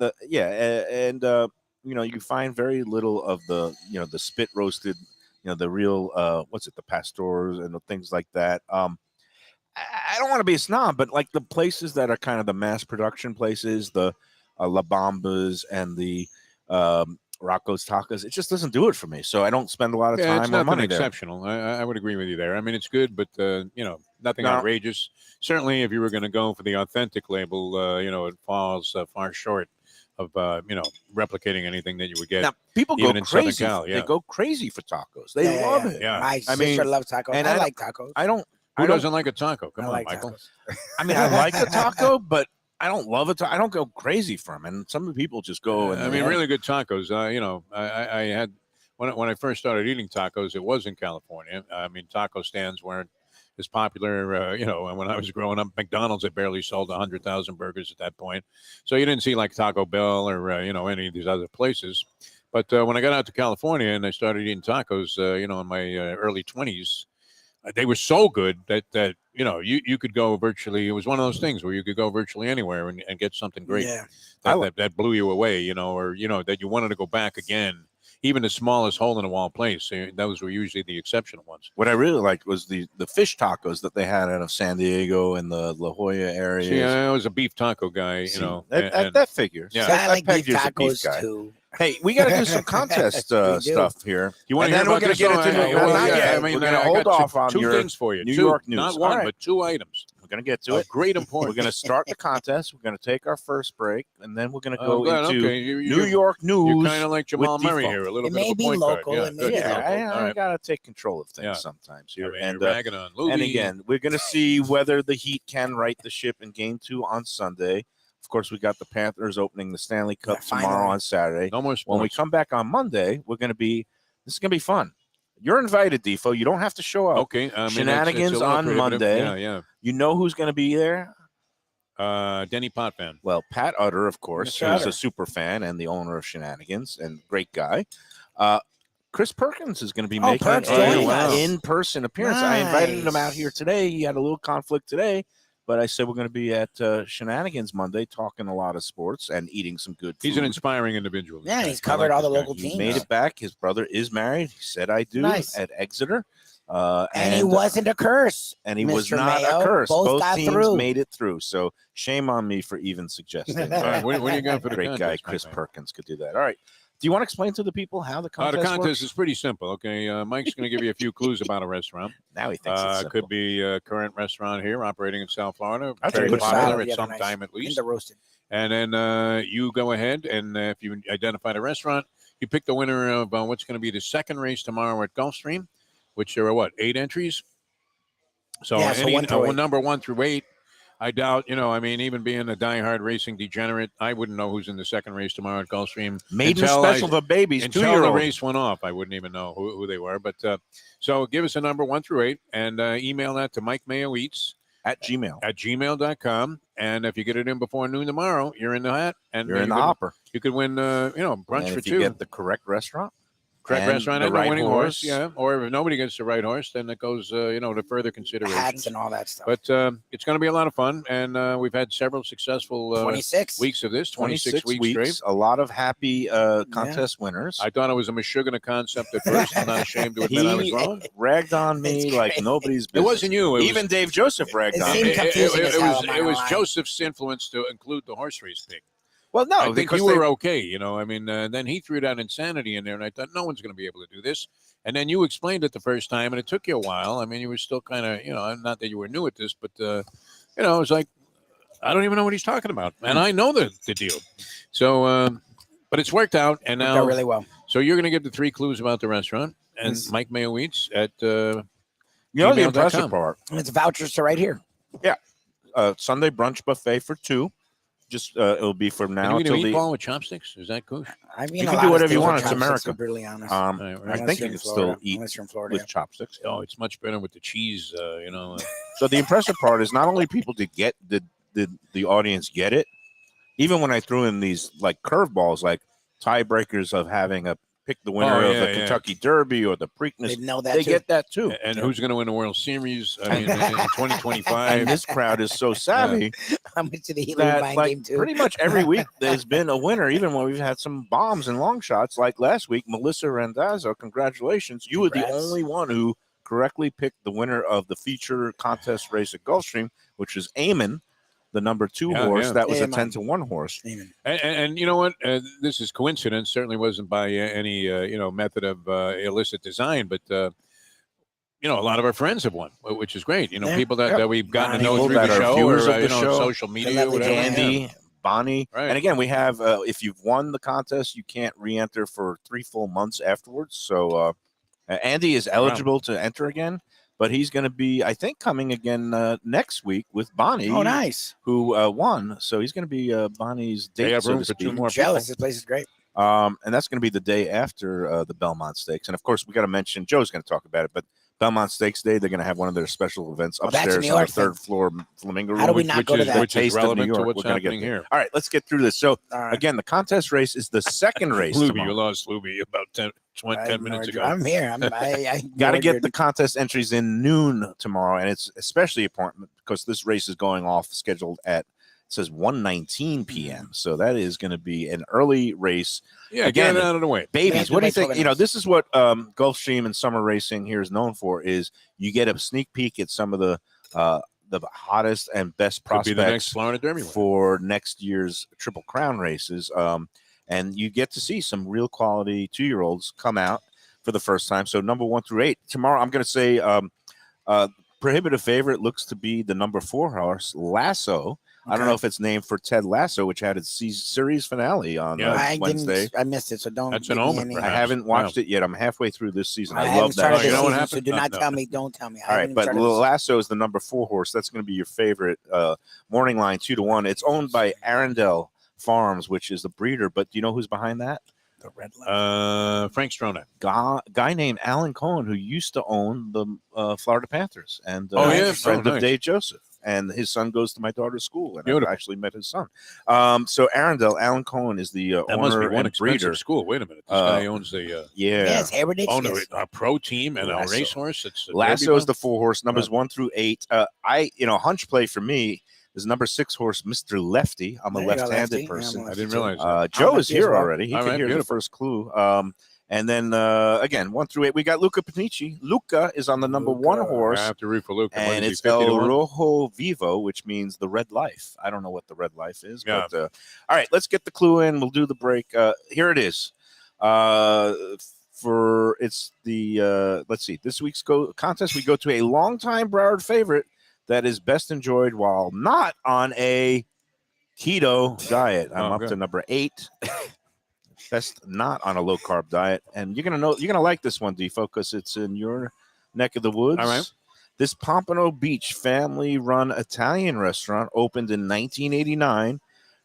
you find very little of the the spit roasted, the real the pastors and the things like that. I don't want to be a snob, but like the places that are kind of the mass production places, the La Bambas and the Rocco's Tacos, it just doesn't do it for me. So I don't spend a lot of Yeah, time it's or nothing money there. exceptional. I would agree with you there. I mean, it's good, but nothing No. outrageous. Certainly, if you were going to go for the authentic label, it falls far short of replicating anything that you would get. Now people even go in Southern crazy. Cal, yeah. They go crazy for tacos. They love it. Yeah. My sister loves tacos. and I I like tacos. I don't. Who I don't. doesn't like a taco? Come I on, like Michael. tacos. I mean, I like a taco, but I don't love it. I don't go crazy for them. And some of the people just go. And I mean, really good tacos. I had when I first started eating tacos, it was in California. I mean, taco stands weren't as popular. And when I was growing up, McDonald's had barely sold 100,000 burgers at that point, so you didn't see like Taco Bell or any of these other places. But when I got out to California and I started eating tacos, in my early 20s, they were so good that you could go virtually. It was one of those things where you could go virtually anywhere and get something great. Yeah. That blew you away, or that you wanted to go back again. Even the smallest hole in the wall place, those were usually the exceptional ones. What I really liked was the fish tacos that they had out of San Diego and the La Jolla area. See, I was a beef taco guy, that figures. Yeah. So I like pegged beef you as a tacos guy. too. Hey, we got to do some contest We do. stuff here. You want And to hear then about we're gonna this? get into Well, not yeah, yet. I mean, We're gonna I hold got off on two your things for you. New Two, York news. not All one, right. but two items. We're going to get to Of it. great We're importance. going to start the contest. We're going to take our first break, and then we're going to go good. into Okay. New York news. You're kind of like Jamal with Murray default. here, a little It bit may of a be point guard. local, Yeah, it may good. be Yeah, local. I All right. got to take control of things Yeah. sometimes I here. mean, and you're ragging on Lubie. and again, we're going to see whether the Heat can right the ship in Game 2 on Sunday. Of course, we got the Panthers opening the Stanley Cup Yeah, finally. tomorrow on Saturday. no more When we sports. come back on Monday, this is going to be fun. You're invited, Defo. You don't have to show up. Okay. I mean, Shenanigans it's a little on prohibitive. Monday. Yeah, You know who's going to be there? yeah. Denny Potvin. Well, Pat Utter, of course, Mr. who's Utter. a super fan and the owner of Shenanigans and great guy. Chris Perkins is going to be making Perks an joining us. in-person appearance. I invited him out Nice. here today. He had a little conflict today, but I said we're going to be at Shenanigans Monday talking a lot of sports and eating some good food. He's an inspiring individual. Yeah, he's I covered all this the guy. local He teams. made it back. His brother is married. He said, I do, Nice. at Exeter. And he wasn't a curse. And he was Mr. not Mayo. a curse. Both got teams through. made it through. So shame on me for even suggesting All that. right, what do you got for the Great guy, contest, Chris Mike? Perkins could do that. All right. Do you want to explain to the people how the contest The contest works? is pretty simple. Okay, Mike's going to give you a few clues about a restaurant. Now he thinks it's simple. Could be a current restaurant here operating in South Florida, That's a very good popular salad at the some other night. time at In least. the roasted. And then you go ahead and if you identify the restaurant, you pick the winner of what's going to be the second race tomorrow at Gulfstream, which there are 8 entries. So, Yeah, so 1 through 8. number 1 through 8. I doubt, even being a diehard racing degenerate, I wouldn't know who's in the second race tomorrow at Gulfstream. Maiden until special for babies, Until the 2-year-old. race went off, I wouldn't even know who they were. But so give us a number 1 through 8 and email that to Mike Mayo Eats At Gmail. at gmail.com. And if you get it in before noon tomorrow, you're in the hat. And You're in the you could- hopper. You could win, brunch And for if 2. you get the correct restaurant, Correct and restaurant the and right the winning horse. horse. Yeah. Or if nobody gets the right horse, then it goes, to further considerations. Hats and all that stuff. But it's going to be a lot of fun, and we've had several successful 26 weeks of this. 26 weeks straight. A lot of happy contest winners. I thought it was a Meshuggah concept at first. I'm not ashamed to admit I was wrong. Ragged on me It's like great. nobody's It business. wasn't you. It Even Dave Joseph ragged It on seemed me. confusing as hell, I'm not It was gonna lie. Joseph's influence to include the horse race pick. Well, no, I think because you were okay. I mean, then he threw that insanity in there, and I thought no one's going to be able to do this. And then you explained it the first time, and it took you a while. I mean, you were still kind of, not that you were new at this, but it was like, I don't even know what he's talking about, and I know the deal. So, but it's worked out, and Worked now out really well. So you're going to give the 3 clues about the restaurant, and Mike Mayo Eats at You know the impressive gmail.com. part. And it's vouchers to right here. Sunday brunch buffet for 2. Just it'll be from Can now you eat a till the. meatball with chopsticks? Is that cool? I mean, You a can lot do of whatever you things want. are It's chopsticks, America. to be brutally honest. Right, I right. think you can still eat unless you're in Florida. with chopsticks. Oh, it's much better with the cheese. So the impressive part is not only people to get the audience get it, even when I threw in these like curveballs, like tiebreakers of having a pick the winner of the Kentucky Derby or the Preakness, They know that they too. get that too. And who's going to win the World Series? I mean, in 2025. And this crowd is so savvy How much to the Helium that Mind like game too? pretty much every week there's been a winner, even when we've had some bombs and long shots. Like last week, Melissa Randazzo, congratulations. You were the Congrats. only one who correctly picked the winner of the feature contest race at Gulfstream, which is Eamon, the number 2 horse. Yeah. That was a Eamon. 10-1 horse. Amen. And you know what? This is coincidence. Certainly wasn't by any method of illicit design, but a lot of our friends have won, which is great. Yeah. People that we've gotten to know People through that the are show viewers or of the show. social media, lovely whatever. Andy, Bonnie. Right. And again, we have, if you've won the contest, you can't re-enter for 3 full months afterwards. So Andy is eligible to enter again, but he's going to be, I think, coming again next week with Bonnie. Oh, nice. Who won. So he's going to be Bonnie's date. They have so room to for 2 speak. more Jealous. people. This place is great. And that's going to be the day after the Belmont Stakes. And of course, we got to mention, Joe's going to talk about it, but Belmont Stakes Day, they're going to have one of their special events Oh, that's upstairs New on the York third thing. floor Flamingo Room. How do we not go to that? Which is Taste of New relevant to York. what's We're gonna get happening there. here. All right, let's get through this. So All right. again, the contest race is the second race. Lubie, tomorrow. you lost Lubie about 10 minutes ago. I'm here. I Got to ignored get your- the contest entries in noon tomorrow, and it's especially important because this race is going off scheduled at, it says 1:19 p.m. So that is going to be an early race. Yeah, Again, get it out of the way. Babies, to what do you wait till think? the You know, next- this is what Gulfstream and summer racing here is known for: is you get a sneak peek at some of the hottest and best Could be the next prospects Florida Derby winner. for next year's Triple Crown races. And you get to see some real quality 2-year-olds come out for the first time. So number 1 through 8 tomorrow. I'm going to say prohibitive favorite looks to be the number 4 horse Lasso. I don't Okay. know if it's named for Ted Lasso, which had its series finale on Yeah. I Wednesday. didn't. I missed it, so don't. That's give an me omen, any- perhaps. I haven't watched it yet. I'm halfway through this season. I I haven't love that. started Oh, this you know what season, so happened? do not No. tell me. Don't tell me. I All haven't right, even but started this. Lasso is the number 4 horse. That's going to be your favorite morning line 2-1. It's owned by Arundel Farms, which is the breeder. But do you know who's behind that? The red light. Frank Stronach. Guy named Alan Cohen, who used to own the Florida Panthers and Oh, yeah? friend Oh, of nice. Dave Joseph. And his son goes to my daughter's school, and Beautiful. I've actually met his son. So Arundel, Alan Cohen is the That must be owner one and breeder. expensive school. Wait a minute. This guy owns the Yes, Heritage. owner Yes. a pro team and a Lasso. racehorse. It's a Lasso Derby is the 4 horse, numbers 1 through 8. Hunch play for me is number 6 horse, Mr. Lefty. I'm a There you go, left-handed Lefty. Yeah, person. I'm I a didn't lefty, too. realize that. Joe I'm is lefty as here well. already. He All can right, hear the beautiful. first clue. And then again, 1 through 8, we got Luca Panici. Luca is on the number Luca. 1 I horse, have to root for Luke. and it's El Rojo Vivo, which means the red life. I don't know what the red life is, Yeah. but all right, let's get the clue in. We'll do the break. Here it is. For it's the let's see, this week's contest, we go to a longtime Broward favorite that is best enjoyed while not on a keto diet. I'm Oh, up good. to number 8. Best not on a low carb diet, and you're gonna like this one, Defo, because it's in your neck of the woods. All right. This Pompano Beach family-run Italian restaurant opened in 1989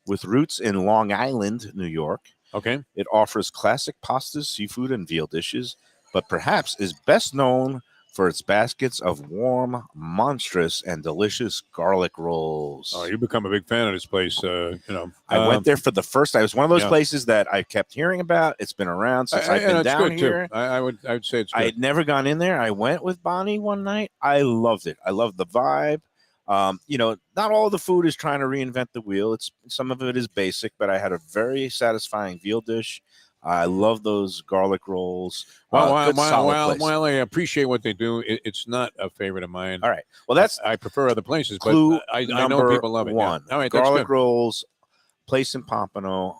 with roots in Long Island, New York. Okay. It offers classic pastas, seafood, and veal dishes, but perhaps is best known for its baskets of warm, monstrous, and delicious garlic rolls. Oh, you become a big fan of this place. I went there for the first time. It was one of those Yeah. places that I kept hearing about. It's been around since I've been it's down good here. too. I would say it's good. I had never gone in there. I went with Bonnie one night. I loved it. I loved the vibe. Not all the food is trying to reinvent the wheel. Some of it is basic, but I had a very satisfying veal dish. I love those garlic rolls. While I appreciate what they do, it's not a favorite of mine. All right. Well, I prefer other places, but clue I know people love it. One. Yeah. All right, garlic rolls, place in Pompano,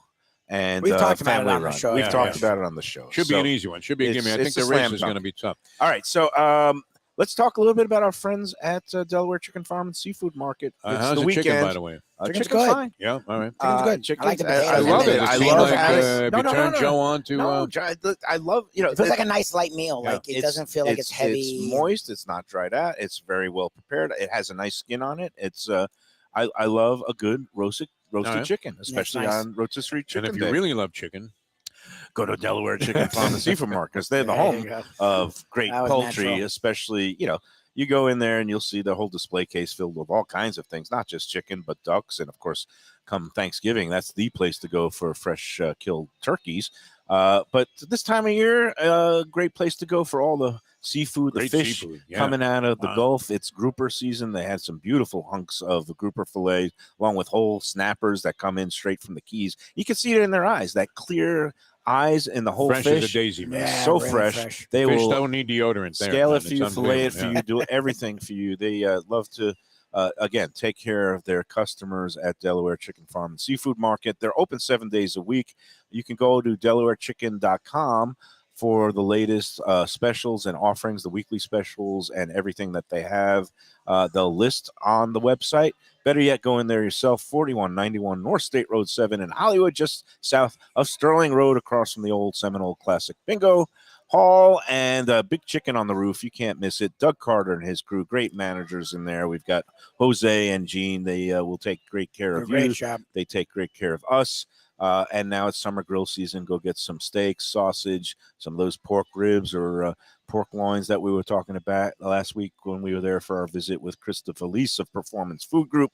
and We've talked about it family on the run. show. We've Yeah, talked yeah. about it on the show. Should be an easy one. Should be a gimme. I think it's the a race slam is going to dunk. be tough. All right. So let's talk a little bit about our friends at Delaware Chicken Farm and Seafood Market. It's How's the the weekend. chicken, by the way? Chicken's Chicken's good. fine. Yeah, all right. Chicken's good. Chicken's, I like the I potatoes. love it. Does I seem love like, it. if you turn Joe on to I love It feels like a nice light meal. Yeah. Like it doesn't feel like it's heavy. It's moist. It's not dried out. It's very well prepared. It has a nice skin on it. It's I love a good roasted right. chicken, especially nice. on rotisserie chicken. and if you day. really love chicken, Go to Delaware Chicken Farm and Seafood Market because they're the There you home go. of great That was poultry, natural. especially, you go in there and you'll see the whole display case filled with all kinds of things, not just chicken, but ducks. And of course, come Thanksgiving, that's the place to go for fresh killed turkeys. But this time of year, great place to go for all the seafood, great the fish seafood. Yeah. coming out of the Wow. Gulf. It's grouper season. They had some beautiful hunks of the grouper fillet, along with whole snappers that come in straight from the Keys. You can see it in their eyes, that clear eyes in the whole Fresh fish. as a daisy, man. Yeah, So really fresh. They Fish will don't need deodorant there. scale man. it for It's you, fillet it for unbelievable, you, do everything for you. They love to, again, take care of their customers at Delaware Chicken Farm and Seafood Market. They're open 7 days a week. You can go to delawarechicken.com for the latest specials and offerings, the weekly specials and everything that they have. They'll list on the website. Better yet, go in there yourself. 4191 North State Road 7 in Hollywood, just south of Sterling Road, across from the old Seminole Classic Bingo Hall, and Big Chicken on the Roof. You can't miss it. Doug Carter and his crew, great managers in there. We've got Jose and Gene. They will take great care of you. Great job. They take great care of us. And now it's summer grill season. Go get some steaks, sausage, some of those pork ribs or pork loins that we were talking about last week when we were there for our visit with Krista Felice of Performance Food Group.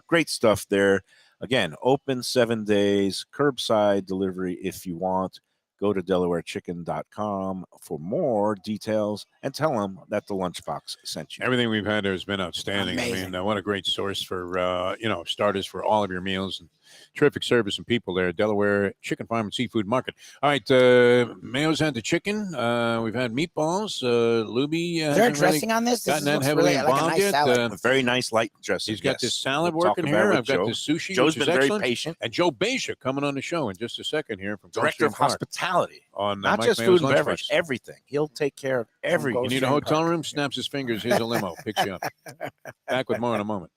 Great stuff there. Again, open 7 days, curbside delivery if you want. Go to delawarechicken.com for more details and tell them that the Lunchbox sent you. Everything we've had there has been outstanding. Amazing. I mean, what a great source for starters for all of your meals, and terrific service and people there at Delaware Chicken Farm and Seafood Market. All right, Mayo's had the chicken. We've had meatballs. Lubie Is there a hasn't really dressing on this? gotten This that looks heavily really like a involved nice yet. salad. A very nice light dressing. He's got yes. this salad We'll talk working about it here. with I've got Joe. the sushi. Joe's which been is very excellent. patient. And Joe Beja coming on the show in just a second here from Director of Gulfstream Park hospitality. on Not Mike just Mayo's food and beverage, Lunchbox. everything. He'll take care of every. Go You need a Gulfstream hotel Park. room? Snaps his fingers. Here's a limo. Picks you up. Back with more in a moment.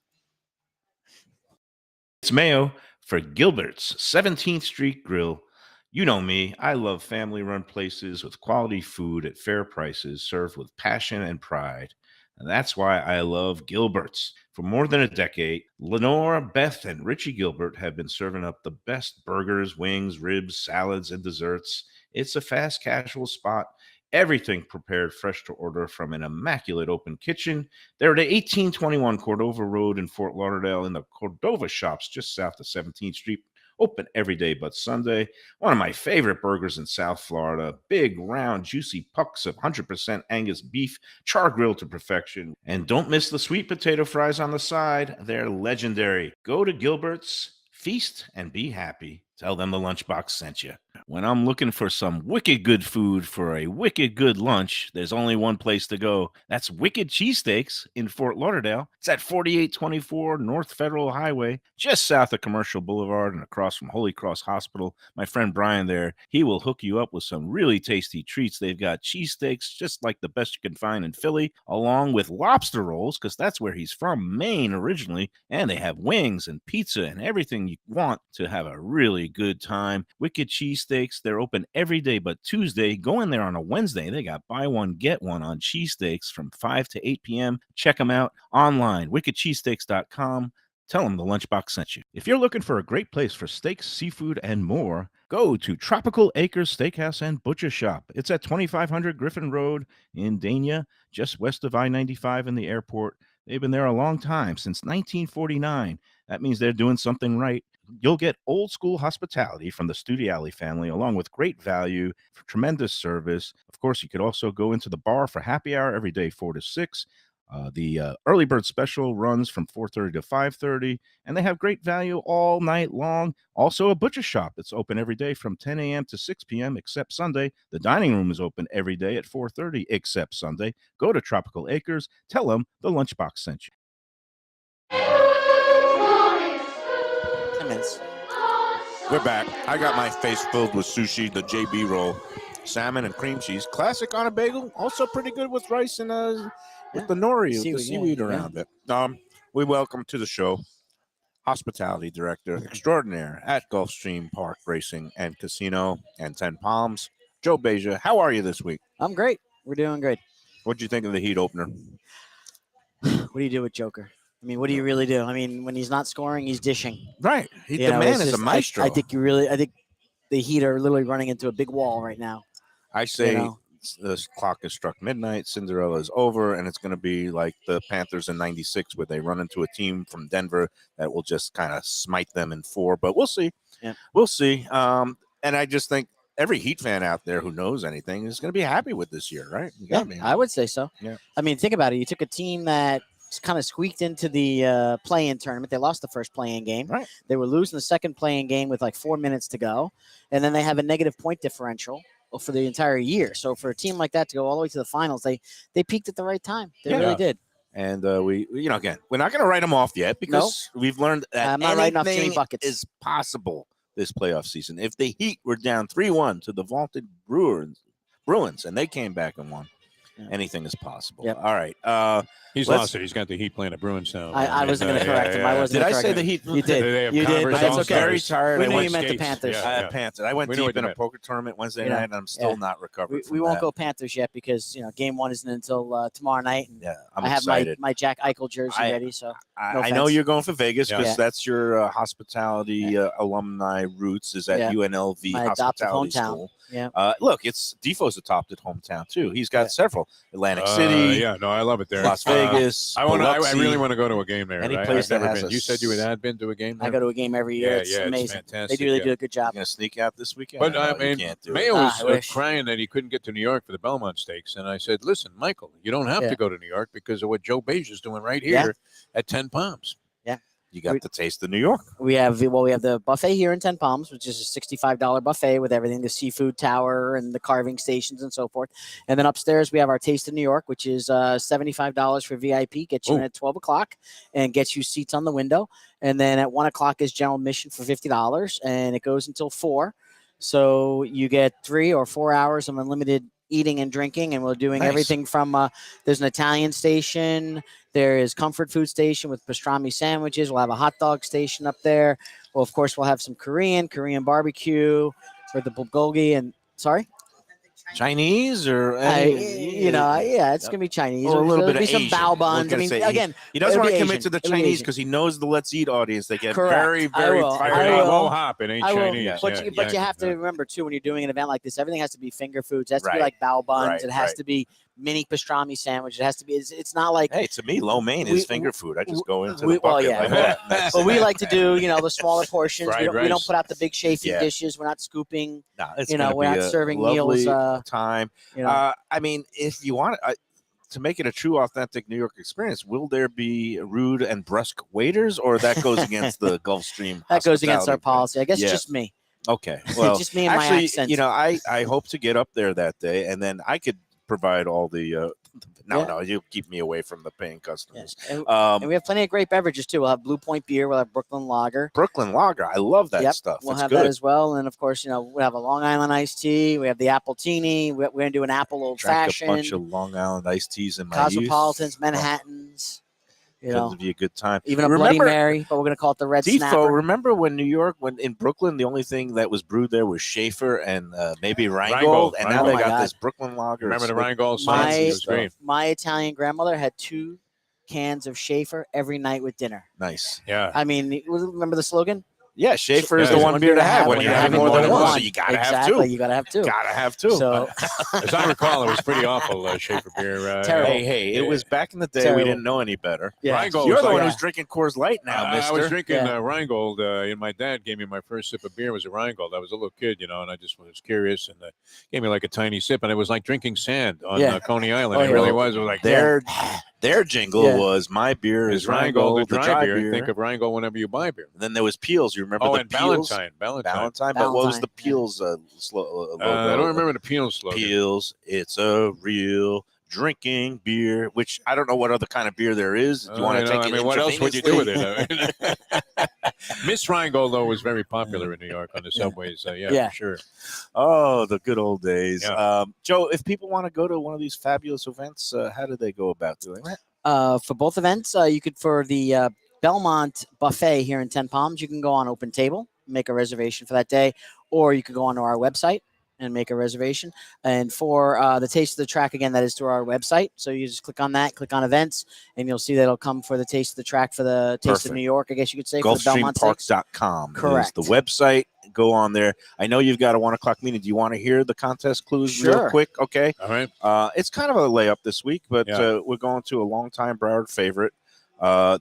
It's Mayo for Gilbert's 17th Street Grill. You know me. I love family-run places with quality food at fair prices, served with passion and pride. And that's why I love Gilbert's. For more than a decade, Lenore, Beth, and Richie Gilbert have been serving up the best burgers, wings, ribs, salads, and desserts. It's a fast casual spot. Everything prepared fresh to order from an immaculate open kitchen. They're at 1821 Cordova Road in Fort Lauderdale in the Cordova Shops just south of 17th Street. Open every day but Sunday. One of my favorite burgers in South Florida. Big, round, juicy pucks of 100% Angus beef, char grilled to perfection. And don't miss the sweet potato fries on the side. They're legendary. Go to Gilbert's, feast, and be happy. Tell them the Lunchbox sent you. When I'm looking for some wicked good food for a wicked good lunch, there's only one place to go. That's Wicked Cheesesteaks in Fort Lauderdale. It's at 4824 North Federal Highway, just south of Commercial Boulevard and across from Holy Cross Hospital. My friend Brian there, he will hook you up with some really tasty treats. They've got cheesesteaks, just like the best you can find in Philly, along with lobster rolls, because that's where he's from, Maine originally. And they have wings and pizza and everything you want to have a really good time. Wicked Cheesesteaks, they're open every day but Tuesday. Go in there on a Wednesday. They got buy one, get one on cheesesteaks from 5 to 8 p.m. Check them out online, wickedcheesesteaks.com. Tell them the Lunchbox sent you. If you're looking for a great place for steaks, seafood, and more, Go to Tropical Acres Steakhouse and Butcher Shop. It's at 2500 Griffin Road in Dania, just west of I-95 and the airport. They've been there a long time, since 1949. That means they're doing something right. You'll get old school hospitality from the Studiali family, along with great value, tremendous service. Of course, you could also go into the bar for happy hour every day, 4 to 6. The early bird special runs from 4:30 to 5:30, and they have great value all night long. Also, a butcher shop that's open every day from 10 a.m. to 6 p.m. except Sunday. The dining room is open every day at 4:30 except Sunday. Go to Tropical Acres. Tell them the Lunchbox sent you. 10 minutes. We're back. I got my face filled with sushi, the JB roll, salmon and cream cheese. Classic on a bagel. Also pretty good with rice and with the nori, with the seaweed around it. We welcome to the show Hospitality Director Extraordinaire at Gulfstream Park Racing and Casino and 10 Palms, Joe Beja. How are you this week? I'm great. We're doing great. What'd you think of the heat opener? What do you do with Joker? I mean, what do you really do? I mean, when he's not scoring, he's dishing. Right. You The know, man it's is a just- maestro. I think the Heat are literally running into a big wall right now. I say you know. the clock has struck midnight. Cinderella is over, and it's going to be like the Panthers in '96, where they run into a team from Denver that will just kind of smite them in 4. But we'll see. Yeah. We'll see. And I just think every Heat fan out there who knows anything is going to be happy with this year, right? You Yeah, gotta be. I would say so. Yeah. I mean, think about it. You took a team that kind of squeaked into the play-in tournament. They lost the first play-in game. Right. They were losing the second play-in game with like 4 minutes to go, and then they have a negative point differential for the entire year. So for a team like that to go all the way to the finals, they peaked at the right time. They Yeah. really did. And we, again, we're not going to write them off yet because we've learned that I'm not writing off Jimmy anything Buckets. is possible this playoff season. If the Heat were down 3-1 to the vaunted Bruins, and they came back and won, anything is possible. Yep. All right. He's Let's- lost it. He's got the Heat playing at Bruins now. I wasn't going to correct him. I wasn't Did gonna I correct say him. the Heat? You did. They have You did, conference but that's all okay. Very stars. tired. We I knew went you meant the skates. Panthers. Yeah. Panthers. I went We know deep what you in a meant. poker tournament Wednesday Yeah. night, and I'm still Yeah. not recovered. We from won't that. go Panthers yet because game 1 isn't until tomorrow night. And Yeah, I'm I have excited. my Jack Eichel jersey I- ready. So I No know offense. you're going for Vegas because Yeah. that's your hospitality alumni roots is at Yeah. UNLV My adopted Hospitality hometown. School. Yeah. Look, it's Defoe's adopted hometown too. He's got Yeah. several: Atlantic City, Yeah, no, I love it there. Las Vegas. I Biloxi. really want to go to a game there. Any right? place I've that never has been. a You said you had been to a game there. I go to a game every year. Yeah, It's yeah, it's amazing. fantastic, They really yeah. do a good You job. gonna sneak out this weekend? But No, I you mean, can't do it. Mayo was I wish. crying that he couldn't get to New York for the Belmont Stakes, and I said, "Listen, Michael, you don't have Yeah. to go to New York because of what Joe Beja is doing right Yeah. here at 10 Palms." You got the taste of New York. We have the buffet here in 10 Palms, which is a $65 buffet with everything, the seafood tower and the carving stations and so forth. And then upstairs we have our Taste of New York, which is $75 for VIP, gets you in Ooh. at 12 o'clock and gets you seats on the window. And then at 1 o'clock is general admission for $50, and it goes until 4. So you get 3 or 4 hours of unlimited eating and drinking, and we're doing Nice. everything from there's an Italian station, there is comfort food station with pastrami sandwiches, we'll have a hot dog station up there. Well, of course, we'll have some Korean barbecue for the bulgogi and Chinese or it's gonna be Chinese. Or a little There'll bit be of some Asian. bao We're buns. I gonna mean, say again, he doesn't it'll want to be commit Asian. to the It'll be Chinese Asian. because he knows the Let's Eat audience. They get Correct. very, I very will. fired I It will. up. won't hop. It ain't I will, Chinese. but you have to yeah. remember too when you're doing an event like this, everything has to be finger foods. It has to Right. be like bao buns. Right, It has right. to be mini pastrami sandwich. It has to be. It's not like. Hey, to me, lo mein We- is finger food. I just go into we- the bucket well, yeah, like well, that. That's But it. we like to do, the smaller portions. Fried We don't rice. put out the big chafing Yeah. dishes. We're not scooping. No, it's you know, gonna we're be not a serving lovely meals, time. You know, I mean, if you want to make it a true, authentic New York experience, will there be rude and brusque waiters, or that goes against the Gulfstream? that goes against our hospitality? policy. I guess Yeah. it's just me. Okay, well, just me and my actually, accent. I hope to get up there that day, and then I could provide all the. No, you keep me away from the paying customers. Yes. And we have plenty of great beverages too. We'll have Blue Point beer. We'll have Brooklyn Lager. Brooklyn Lager, I love that Yep, stuff. We'll it's have good. that as well. And of course, we have a Long Island iced tea. We have the apple teeny. We're going to do an apple old Drank a fashioned. bunch of Long Island iced teas in my youth. Cosmopolitans, Manhattans. It'll be a good time. Even a Bloody Mary, but we're going to call it the Red Defo, Snapper. remember when New York, when in Brooklyn, the only thing that was brewed there was Schaefer and maybe Rheingold, Rheingold, and now Rheingold. they Oh my got God. this Brooklyn Lager. Remember the It's Rheingold My- sauce? It was great. My Italian grandmother had 2 cans of Schaefer every night with dinner. nice. Yeah. I mean, remember the slogan? Yeah, Schaefer is Yeah, the it's one beer to have when when you're having more than one. So you gotta have two. You gotta have two. Gotta have two. So As I recall, it was pretty awful, Schaefer beer. Terrible. Hey, it was back in the day. Terrible. We didn't know any better. yeah. Rheingold You're was the like- one who's drinking Coors Light now, I was mister. drinking Yeah. Rheingold, and my dad gave me my first sip of beer. Was a Rheingold. I was a little kid, and I just was curious, and gave me like a tiny sip, and it was like drinking sand on Yeah. Coney Island. Oh, It yeah. really was. It was like Their jingle Yeah. was "My beer is It's Rheingold, Rheingold, the dry beer. Think of Rheingold whenever you buy beer. And then there was Peels. You remember Oh, the and Peels? Valentine. Valentine. But what was the Valentine, yeah. Peels logo? I don't remember the Peel slogan. Peels. It's a real drinking beer. Which I don't know what other kind of beer there is. Do you want to take it? what else would you do with it? Miss Rheingold, though, was very popular in New York on the subways. Yeah. For sure. Oh, the good old days. Yeah. Joe, if people want to go to one of these fabulous events, how do they go about doing that? For both events, you could for the Belmont buffet here in 10 Palms, you can go on Open Table, make a reservation for that day, or you could go onto our website and make a reservation. And for the Taste of the Track, again, that is through our website. So you just click on that, click on events, and you'll see that it'll come for the Taste of the Track for the Taste Perfect. of New York, I guess you could say, for the Belmont Stakes. Gulfstreampark.com Correct. is the website. Go on there. I know you've got a 1 o'clock meeting. Do you want to hear the contest clues real Sure. quick? Okay. All right. It's kind of a layup this week, but Yeah. we're going to a longtime Broward favorite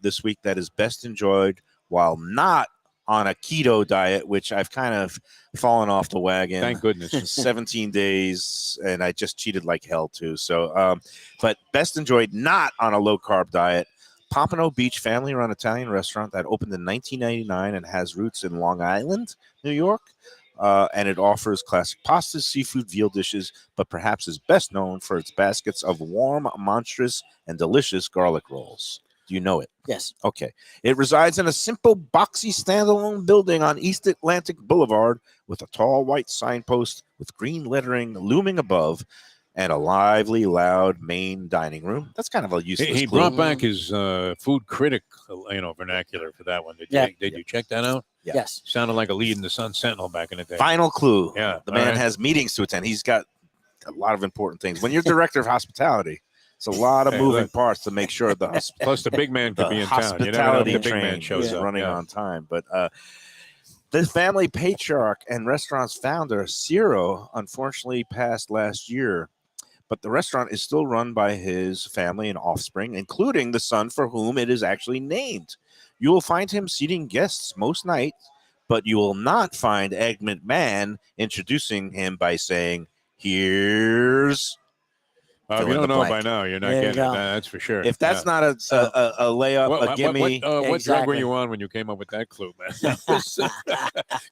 this week that is best enjoyed while not on a keto diet, which I've kind of fallen off the wagon. Thank goodness. 17 days, and I just cheated like hell too. So, but best enjoyed not on a low carb diet. Pompano Beach family-run Italian restaurant that opened in 1999 and has roots in Long Island, New York. And it offers classic pastas, seafood, veal dishes, but perhaps is best known for its baskets of warm, monstrous, and delicious garlic rolls. Do you know it? Yes. Okay. It resides in a simple, boxy, standalone building on East Atlantic Boulevard with a tall white signpost with green lettering looming above and a lively, loud main dining room. That's kind of a useless He clue. brought back his food critic, vernacular for that one. Did you check that out? Yeah. Yes. Sounded like a lead in the Sun Sentinel back in the day. Final clue. Yeah, The all man right. has meetings to attend. He's got a lot of important things. When you're director of hospitality, it's a lot of Hey, moving look. parts to make sure the Plus, the big man could the be in town. You never know if hospitality the big man train shows is up. running Yeah. on time. But the family patriarch and restaurant's founder, Ciro, unfortunately passed last year. But the restaurant is still run by his family and offspring, including the son for whom it is actually named. You will find him seating guests most nights, but you will not find Egg McMahon introducing him by saying, "Here's." If Fill you in don't the know blank. by now, you're not There you getting it. go. That's for sure. If that's Yeah. not a layup, a gimme. What drug were Exactly. you on when you came up with that clue, man? Because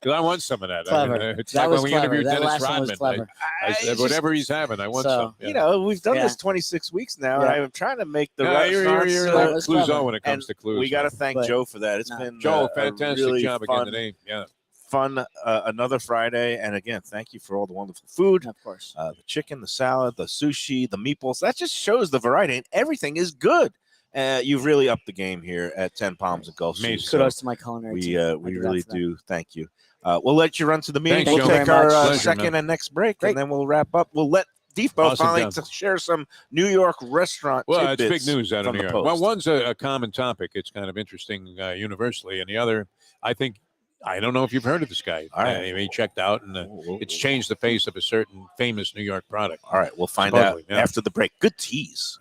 I want some of that. Clever. It's That like was when we clever. interviewed That Dennis last one was Rodman. clever. I said, whatever he's having, I want So, some. Yeah. You know, we've done Yeah. this 26 weeks now, Yeah. and I'm trying to make the Yeah, you're restaurants. That a was clues clever. when it comes And to clues. we got to man. thank But- Joe for that. It's No. been Joe, a fantastic really job fun, again today. Yeah. fun another Friday. And again, thank you for all the wonderful food. Of course. The chicken, the salad, the sushi, the meatballs. That just shows the variety, and everything is good. You've really upped the game here at 10 Palms and Gulfstream. Amazing. So Kudos to my culinary team. I we do that really for them. do. Thank you. We'll let you run to the meeting. Thanks, We'll Joe. take Thank you very our much. Pleasure, second man. and next break, Great. and then we'll wrap up. We'll let Defo Awesome finally job. to share some New York restaurant Well, it's tidbits big news out of from New the York. Well, Post. one's a common topic. It's kind of interesting universally, and the other, I think, I don't know if you've heard of this guy. All right. He checked out, and it's changed the face of a certain famous New York product. All right, we'll find Supposedly, out yeah. after the break. Good tease.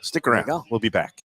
Stick There you around. go. We'll be back.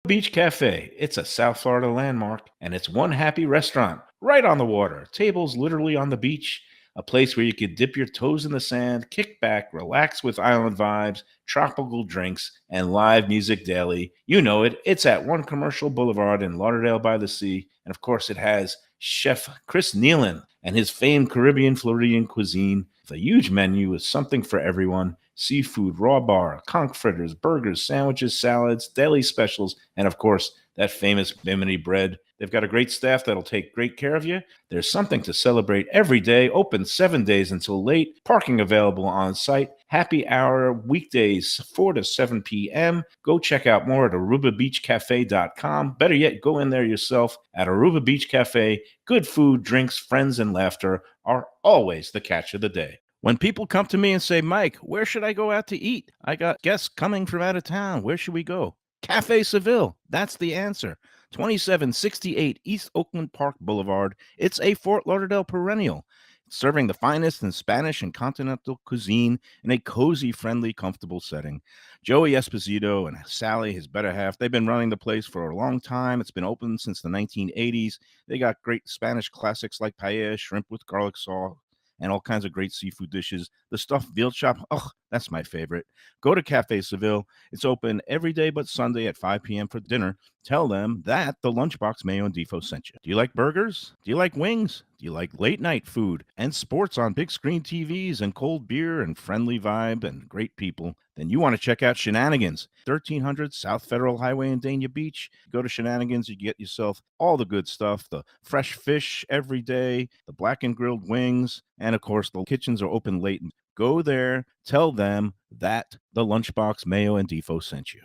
Beach Cafe. It's a South Florida landmark, and it's one happy restaurant right on the water. Tables literally on the beach. A place where you could dip your toes in the sand, kick back, relax with island vibes, tropical drinks, and live music daily. You know it. It's at One Commercial Boulevard in Lauderdale by the Sea. And of course, it has Chef Chris Nealon and his famed Caribbean Floridian cuisine. With a huge menu with something for everyone. Seafood, raw bar, conch fritters, burgers, sandwiches, salads, deli specials, and of course, that famous Bimini bread. They've got a great staff that'll take great care of you. There's something to celebrate every day. Open 7 days until late. Parking available on site. Happy hour weekdays 4 to 7 p.m. Go check out more at ArubaBeachCafe.com. Better yet, go in there yourself at Aruba Beach Cafe. Good food, drinks, friends, and laughter are always the catch of the day. When people come to me and say, Mike, where should I go out to eat? I got guests coming from out of town. Where should we go? Cafe Seville. That's the answer. 2768 East Oakland Park Boulevard. It's a Fort Lauderdale perennial, serving the finest in Spanish and continental cuisine in a cozy, friendly, comfortable setting. Joey Esposito and Sally, his better half, they've been running the place for a long time. It's been open since the 1980s. They got great Spanish classics like paella, shrimp with garlic sauce, and all kinds of great seafood dishes. The stuffed veal chop, oh, that's my favorite. Go to Cafe Seville. It's open every day but Sunday at 5 p.m. for dinner. Tell them that the Lunchbox Mayo and Defo sent you. Do you like burgers? Do you like wings? Do you like late night food and sports on big screen TVs and cold beer and friendly vibe and great people? Then you want to check out Shenanigans, 1300 South Federal Highway in Dania Beach. Go to Shenanigans, you get yourself all the good stuff, the fresh fish every day, the black and grilled wings, and of course the kitchens are open late. Go there, tell them that the Lunchbox Mayo and Defo sent you.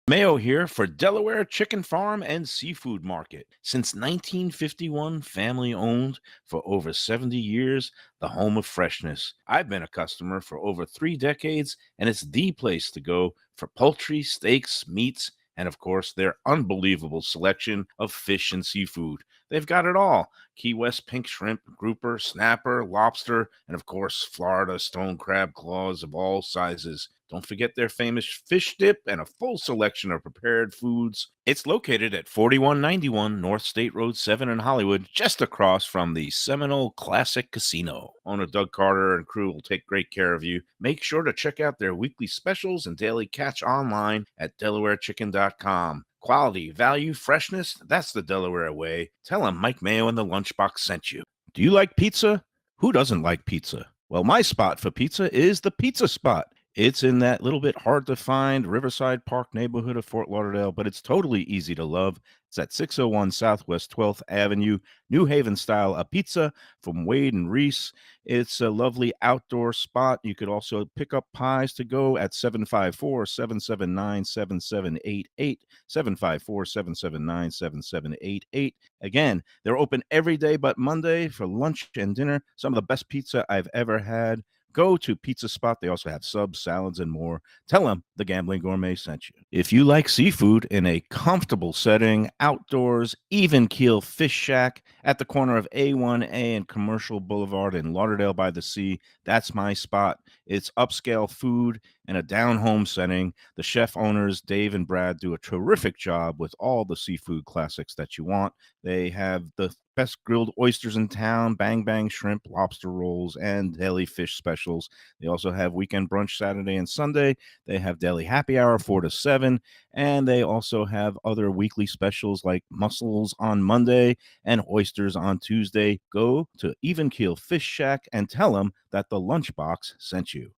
Mayo here for Delaware Chicken Farm and Seafood Market. Since 1951, family owned for over 70 years, the home of freshness. I've been a customer for over 3 decades, and it's the place to go for poultry, steaks, meats, and of course, their unbelievable selection of fish and seafood. They've got it all. Key West pink shrimp, grouper, snapper, lobster, and of course, Florida stone crab claws of all sizes. Don't forget their famous fish dip and a full selection of prepared foods. It's located at 4191 North State Road 7 in Hollywood, just across from the Seminole Classic Casino. Owner Doug Carter and crew will take great care of you. Make sure to check out their weekly specials and daily catch online at DelawareChicken.com. Quality, value, freshness, that's the Delaware way. Tell them Mike Mayo and the Lunchbox sent you. Do you like pizza? Who doesn't like pizza? Well, my spot for pizza is the Pizza Spot. It's in that little bit hard to find Riverside Park neighborhood of Fort Lauderdale, but it's totally easy to love. It's at 601 Southwest 12th Avenue, New Haven style, a pizza from Wade and Reese. It's a lovely outdoor spot. You could also pick up pies to go at 754-779-7788, 754-779-7788. Again, they're open every day but Monday for lunch and dinner. Some of the best pizza I've ever had. Go to Pizza Spot. They also have subs, salads, and more. Tell them the Gambling Gourmet sent you. If you like seafood in a comfortable setting, outdoors, even keel fish shack at the corner of A1A and Commercial Boulevard in Lauderdale by the Sea, that's my spot. It's upscale food in a down-home setting. The chef owners, Dave and Brad, do a terrific job with all the seafood classics that you want. They have the best grilled oysters in town, bang bang shrimp, lobster rolls, and deli fish specials. They also have weekend brunch Saturday and Sunday. They have deli happy hour 4 to 7, and they also have other weekly specials like mussels on Monday and oysters on Tuesday. Go to Even Keel Fish Shack and tell them that the Lunchbox sent you.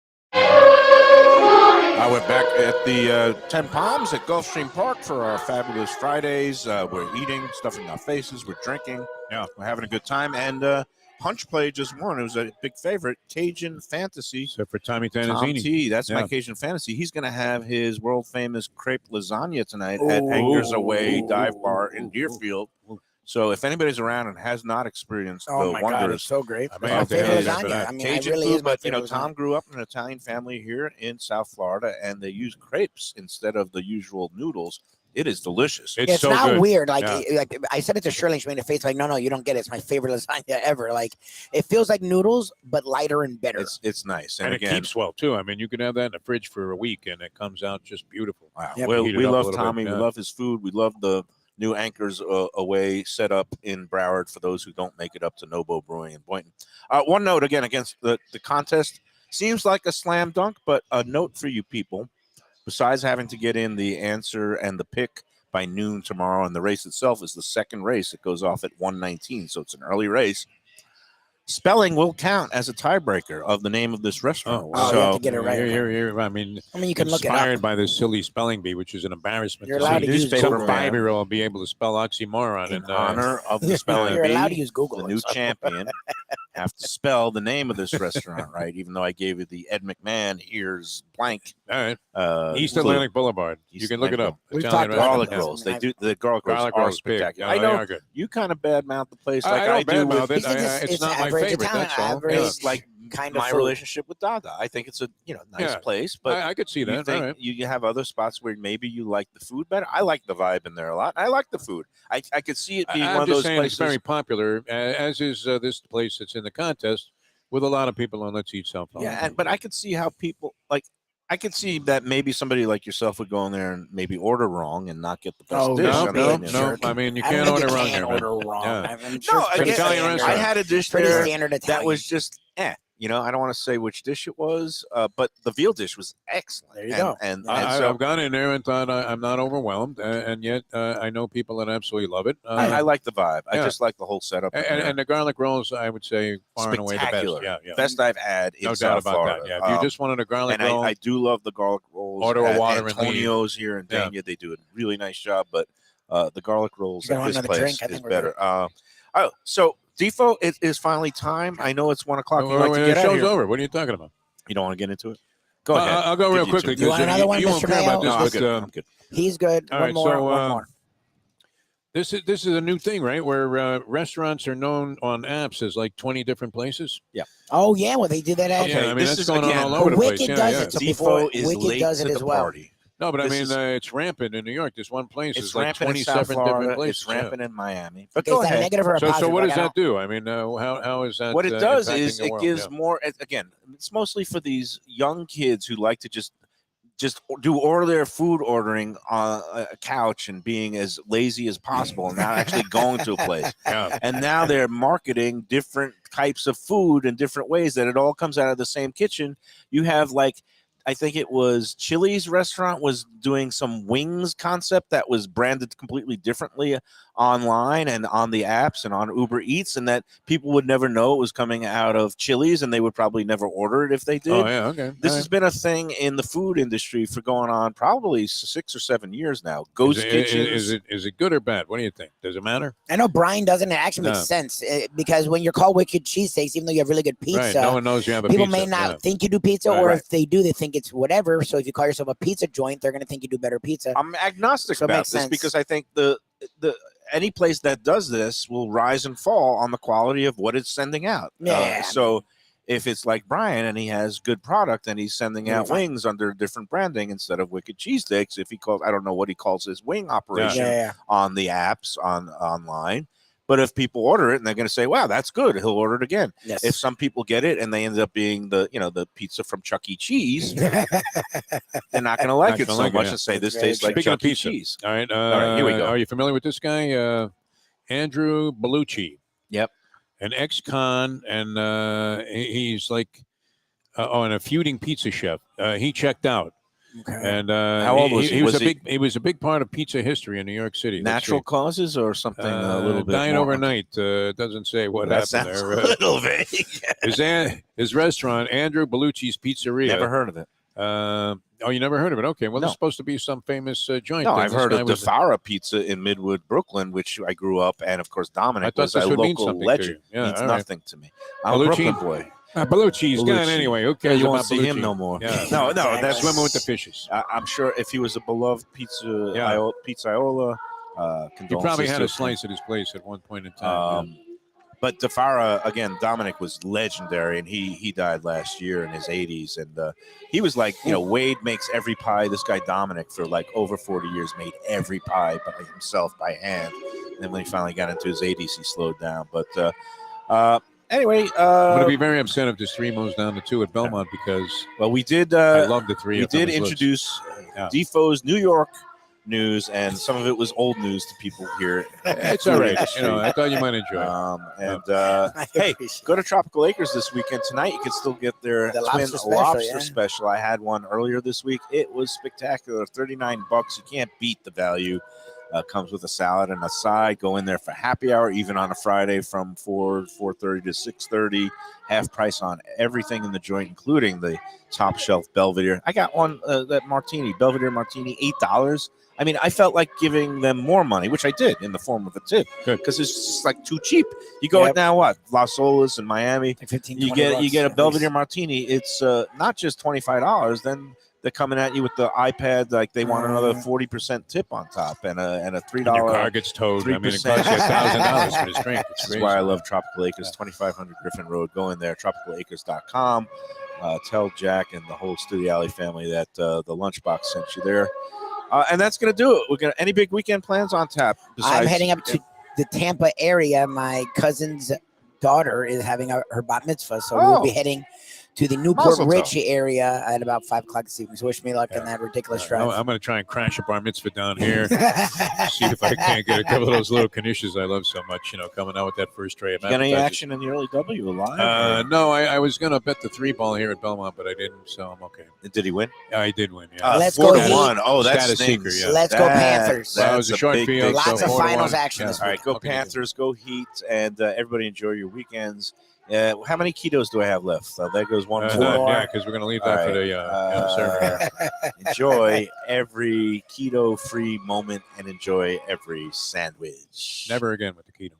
We're back at the 10 Palms at Gulfstream Park for our fabulous Fridays. We're eating, stuffing our faces, we're drinking. Yeah, we're having a good time. And Punch Play just won. It was a big favorite, Cajun Fantasy. Except for Tommy Tom Tanazzini. T, that's my Cajun Fantasy. He's going to have his world-famous crepe lasagna tonight at Angers Away Dive Bar in Deerfield. So if anybody's around and has not experienced the God, wonders, it's so great. I may My have to favorite have that. lasagna. I mean, Cajun it really food, is my but favorite Tom grew up in an Italian family here in South Florida, and they use crepes instead of the usual noodles. It is delicious. It's so not good. weird. Like, Yeah. like I said it to Shirley, she made a face like, no, you don't get it. It's my favorite lasagna ever. Like, it feels like noodles, but lighter and better. It's nice, And again, it keeps well, too. I mean, you can have that in the fridge for a week, and it comes out just beautiful. wow. Yep. Well, Heat it we up a love little Tommy. bit, We yeah. love his food. We love the new Anchors Away set up in Broward for those who don't make it up to Nobo Brewing in Boynton. One note again against the contest. Seems like a slam dunk, but a note for you people. Besides having to get in the answer and the pick by noon tomorrow, and the race itself is the second race. It goes off at 1:19, so it's an early race. Spelling will count as a tiebreaker of the name of this restaurant. wow. You have to get it right. Here, I mean, I mean, you can look it inspired up. by this silly spelling bee, which is an embarrassment. You're to allowed see to use some Google. 5-year-old be able to spell oxymoron. In honor of the spelling You're bee, allowed to use Google. the new champion, have to spell the name of this restaurant right, even though I gave you the Ed McMahon here's blank. All right. East clue. Atlantic Boulevard. You East can look it Atlantic up. We've Italian talked about restaurant. Garlic Yeah. rolls. They do the garlic rolls Garlic are rolls big. spectacular. Yeah, I they know are good. you kind of badmouth the place I like don't I do badmouth with it. It's not my average favorite. Italian, That's all. average. Yeah. it's like kind of my food. relationship with Dada. I think it's a nice Yeah. place, but I could see you that. All think right. you have other spots where maybe you like the food better. I like the vibe in there a lot. I like the food. I could see it being I'm one of just those saying places. it's very popular, as is this place that's in the contest with a lot of people on Let's Eat Cell Phone. Yeah, but I could see how people I could see that maybe somebody like yourself would go in there and maybe order wrong and not get the best Oh, dish. no, on the no, menu. no. I mean, you I don't can't think order you wrong can here, man. order wrong. Yeah. I'm sure No, it's pretty Italian standard. restaurant. I had a dish Pretty there standard that Italian. was just I don't want to say which dish it was, but the veal dish was excellent. There you go. And I've so gone in there and thought I'm not overwhelmed, and yet I know people that absolutely love it. I like the vibe. I yeah. just like the whole setup. in there. And the garlic rolls, I would say, far and away the best. Spectacular. Yeah, yeah. Best I've had in No doubt South about Florida. that. Yeah, if you just wanted a garlic and roll, I do love the garlic rolls. Order a at water and leave. Antonio's here in Yeah. Dania. They do a really nice job, but the garlic rolls You got at this another place drink? I is think we're better. So Defo, it is finally time. I know it's 1 o'clock. You like to the get out of show's here. over. What are you talking about? You don't want to get into it? Go ahead. I'll go real Give you quickly two. You want because another one, you won't Mr. care about Mayo? this. No, I'm but good. I'm good. He's good. All One right, more. so, One more. this is a new thing, right? Where restaurants are known on apps as like 20 different places. Oh yeah, well they do that. At, Yeah, I mean this that's is, going again, on all over the Wicked place. Yeah, does yeah. it. So before Defo is Wicked late does it to as the well. party. No, but I This mean is- it's rampant in New York. This one place It's is like rampant in South 27 Florida. different places. It's rampant in Miami. But Okay, go is that a ahead. negative or a So positive? what Like, does I that do? I mean, how is that? What it does impacting is the it world? gives Yeah. more. Again, it's mostly for these young kids who like to just order their food ordering on a couch and being as lazy as possible and not actually going to a place. Yeah. And now they're marketing different types of food in different ways that it all comes out of the same kitchen. You have I think it was Chili's restaurant was doing some wings concept that was branded completely differently online and on the apps and on Uber Eats, and that people would never know it was coming out of Chili's, and they would probably never order it if they did. Oh yeah, okay. This All has been a thing in the food industry for going on probably 6 or 7 years now. Ghost right. kitchens. Is it good or bad? What do you think? Does it matter? I know Brian doesn't. It actually No. makes sense because when you're called Wicked Cheesesteaks, even though you have really good pizza, Right. No one knows you have a people pizza. may not Yeah. think you do pizza, Right, or right. if they do, they think it's whatever. So if you call yourself a pizza joint, they're going to think you do better pizza. I'm agnostic So it about makes this sense. because I think the any place that does this will rise and fall on the quality of what it's sending out. Yeah. So if it's like Brian and he has good product and he's sending out fine. wings under different branding instead of Wicked Cheesesteaks, if he calls, I don't know what he calls his wing operation Yeah. on the apps online. But if people order it and they're going to say, "Wow, that's good," he'll order it again. Yes. If some people get it and they end up being the pizza from Chuck E. Cheese, they're not going to like Not it gonna so like it, much yeah. and say this That's very tastes like Speaking of Chuck E. pizza. Cheese. All right. right, here we go. Are you familiar with this guy, Andrew Bellucci? Yep. An ex-con, and he's like, and a feuding pizza chef. He checked out, Okay. and How old was he? was Was he- he was a big part of pizza history in New York City. Let's Natural see. causes or something a little bit died more? overnight. Doesn't say what That happened sounds there. a little vague. His restaurant, Andrew Bellucci's Pizzeria. Never heard of it. Oh, you never heard of it? Okay. Well, No. this is supposed to be some famous joint. No, that I've this heard guy of was- Defara Pizza in Midwood, Brooklyn, which I grew up, and of course I Dominic thought was this a would mean local something to legend. you. Yeah, Means all right. nothing to me. I'm a Bellucci? Brooklyn boy. Bellucci's gone Bellucci. anyway. Who Yeah, cares you won't about see him Bellucci? no more. Yeah. No, Exactly. that's Swimming with the fishes. I'm sure if he was a beloved Yeah. pizzaiola, He probably had a condolences to slice at his place at one point in time. him. But Defara, again, Dominic was legendary, and he died last year in his 80s. And he was like, Wade makes every pie. This guy Dominic, for like over 40 years, made every pie by himself, by hand. And then when he finally got into his 80s, he slowed down. But anyway, I'm going to be very upset if this three moves down to two at Belmont because well, we did. I love the three. We up on did his list. introduce Yeah. Defoe's New York news, and some of it was old news to people here. It's all right. I thought you might enjoy it. I Hey, appreciate go to Tropical Acres this weekend tonight. You can still get their The twin lobster lobster, special, yeah. special. I had one earlier this week. It was spectacular. $39. You can't beat the value. Comes with a salad and a side. Go in there for happy hour, even on a Friday from 4:30 to 6:30. Half price on everything in the joint, including the top shelf Belvedere. I got one that martini, Belvedere martini, $8. I mean, I felt like giving them more money, which I did in the form of a tip, Good. because it's just like too cheap. You go Yep. now, what, Las Olas in Miami? it. 15, You 20 get bucks a at Belvedere least. martini. It's not just $25. Then they're coming at you with the iPad like they want another 40% tip on top and a $3. And your car gets towed. I mean, it 3%. costs you $1,000 for this drink. It's This is crazy. why I love Tropical Acres, 2500 Griffin Road. Go in there, tropicalacres.com. Tell Jack and the whole Studio Alley family that the Lunchbox sent you there. And that's going to do it. We're gonna any big weekend plans on tap? I'm heading up to the Tampa area. My cousin's daughter is having her bat mitzvah, so we'll be heading to the Newport Mazel tov. Richie area at about 5 o'clock this evening. So wish me luck in that ridiculous drive. I'm going to try and crash a bar mitzvah down here. See if I can't get a couple of those little knishes I love so much, coming out with that first tray of You got any appetizers. action in the early W live? No, I was going to bet the 3-ball here at Belmont, but I didn't, so I'm okay. Did he win? I did win, yeah. Let's 4 go to Heat. 1. Oh, that's Status seeker, stings. yeah. Let's go Panthers. Well, it was a That's short big, field. big Lots so of 4 to finals 1. action this All right, go What can you do? Panthers, go Heat, and everybody enjoy your weekends. How many ketos do I have left? There goes one more. None, yeah, because we're going to leave that for the server. Enjoy every keto-free moment and enjoy every sandwich. Never again with the keto.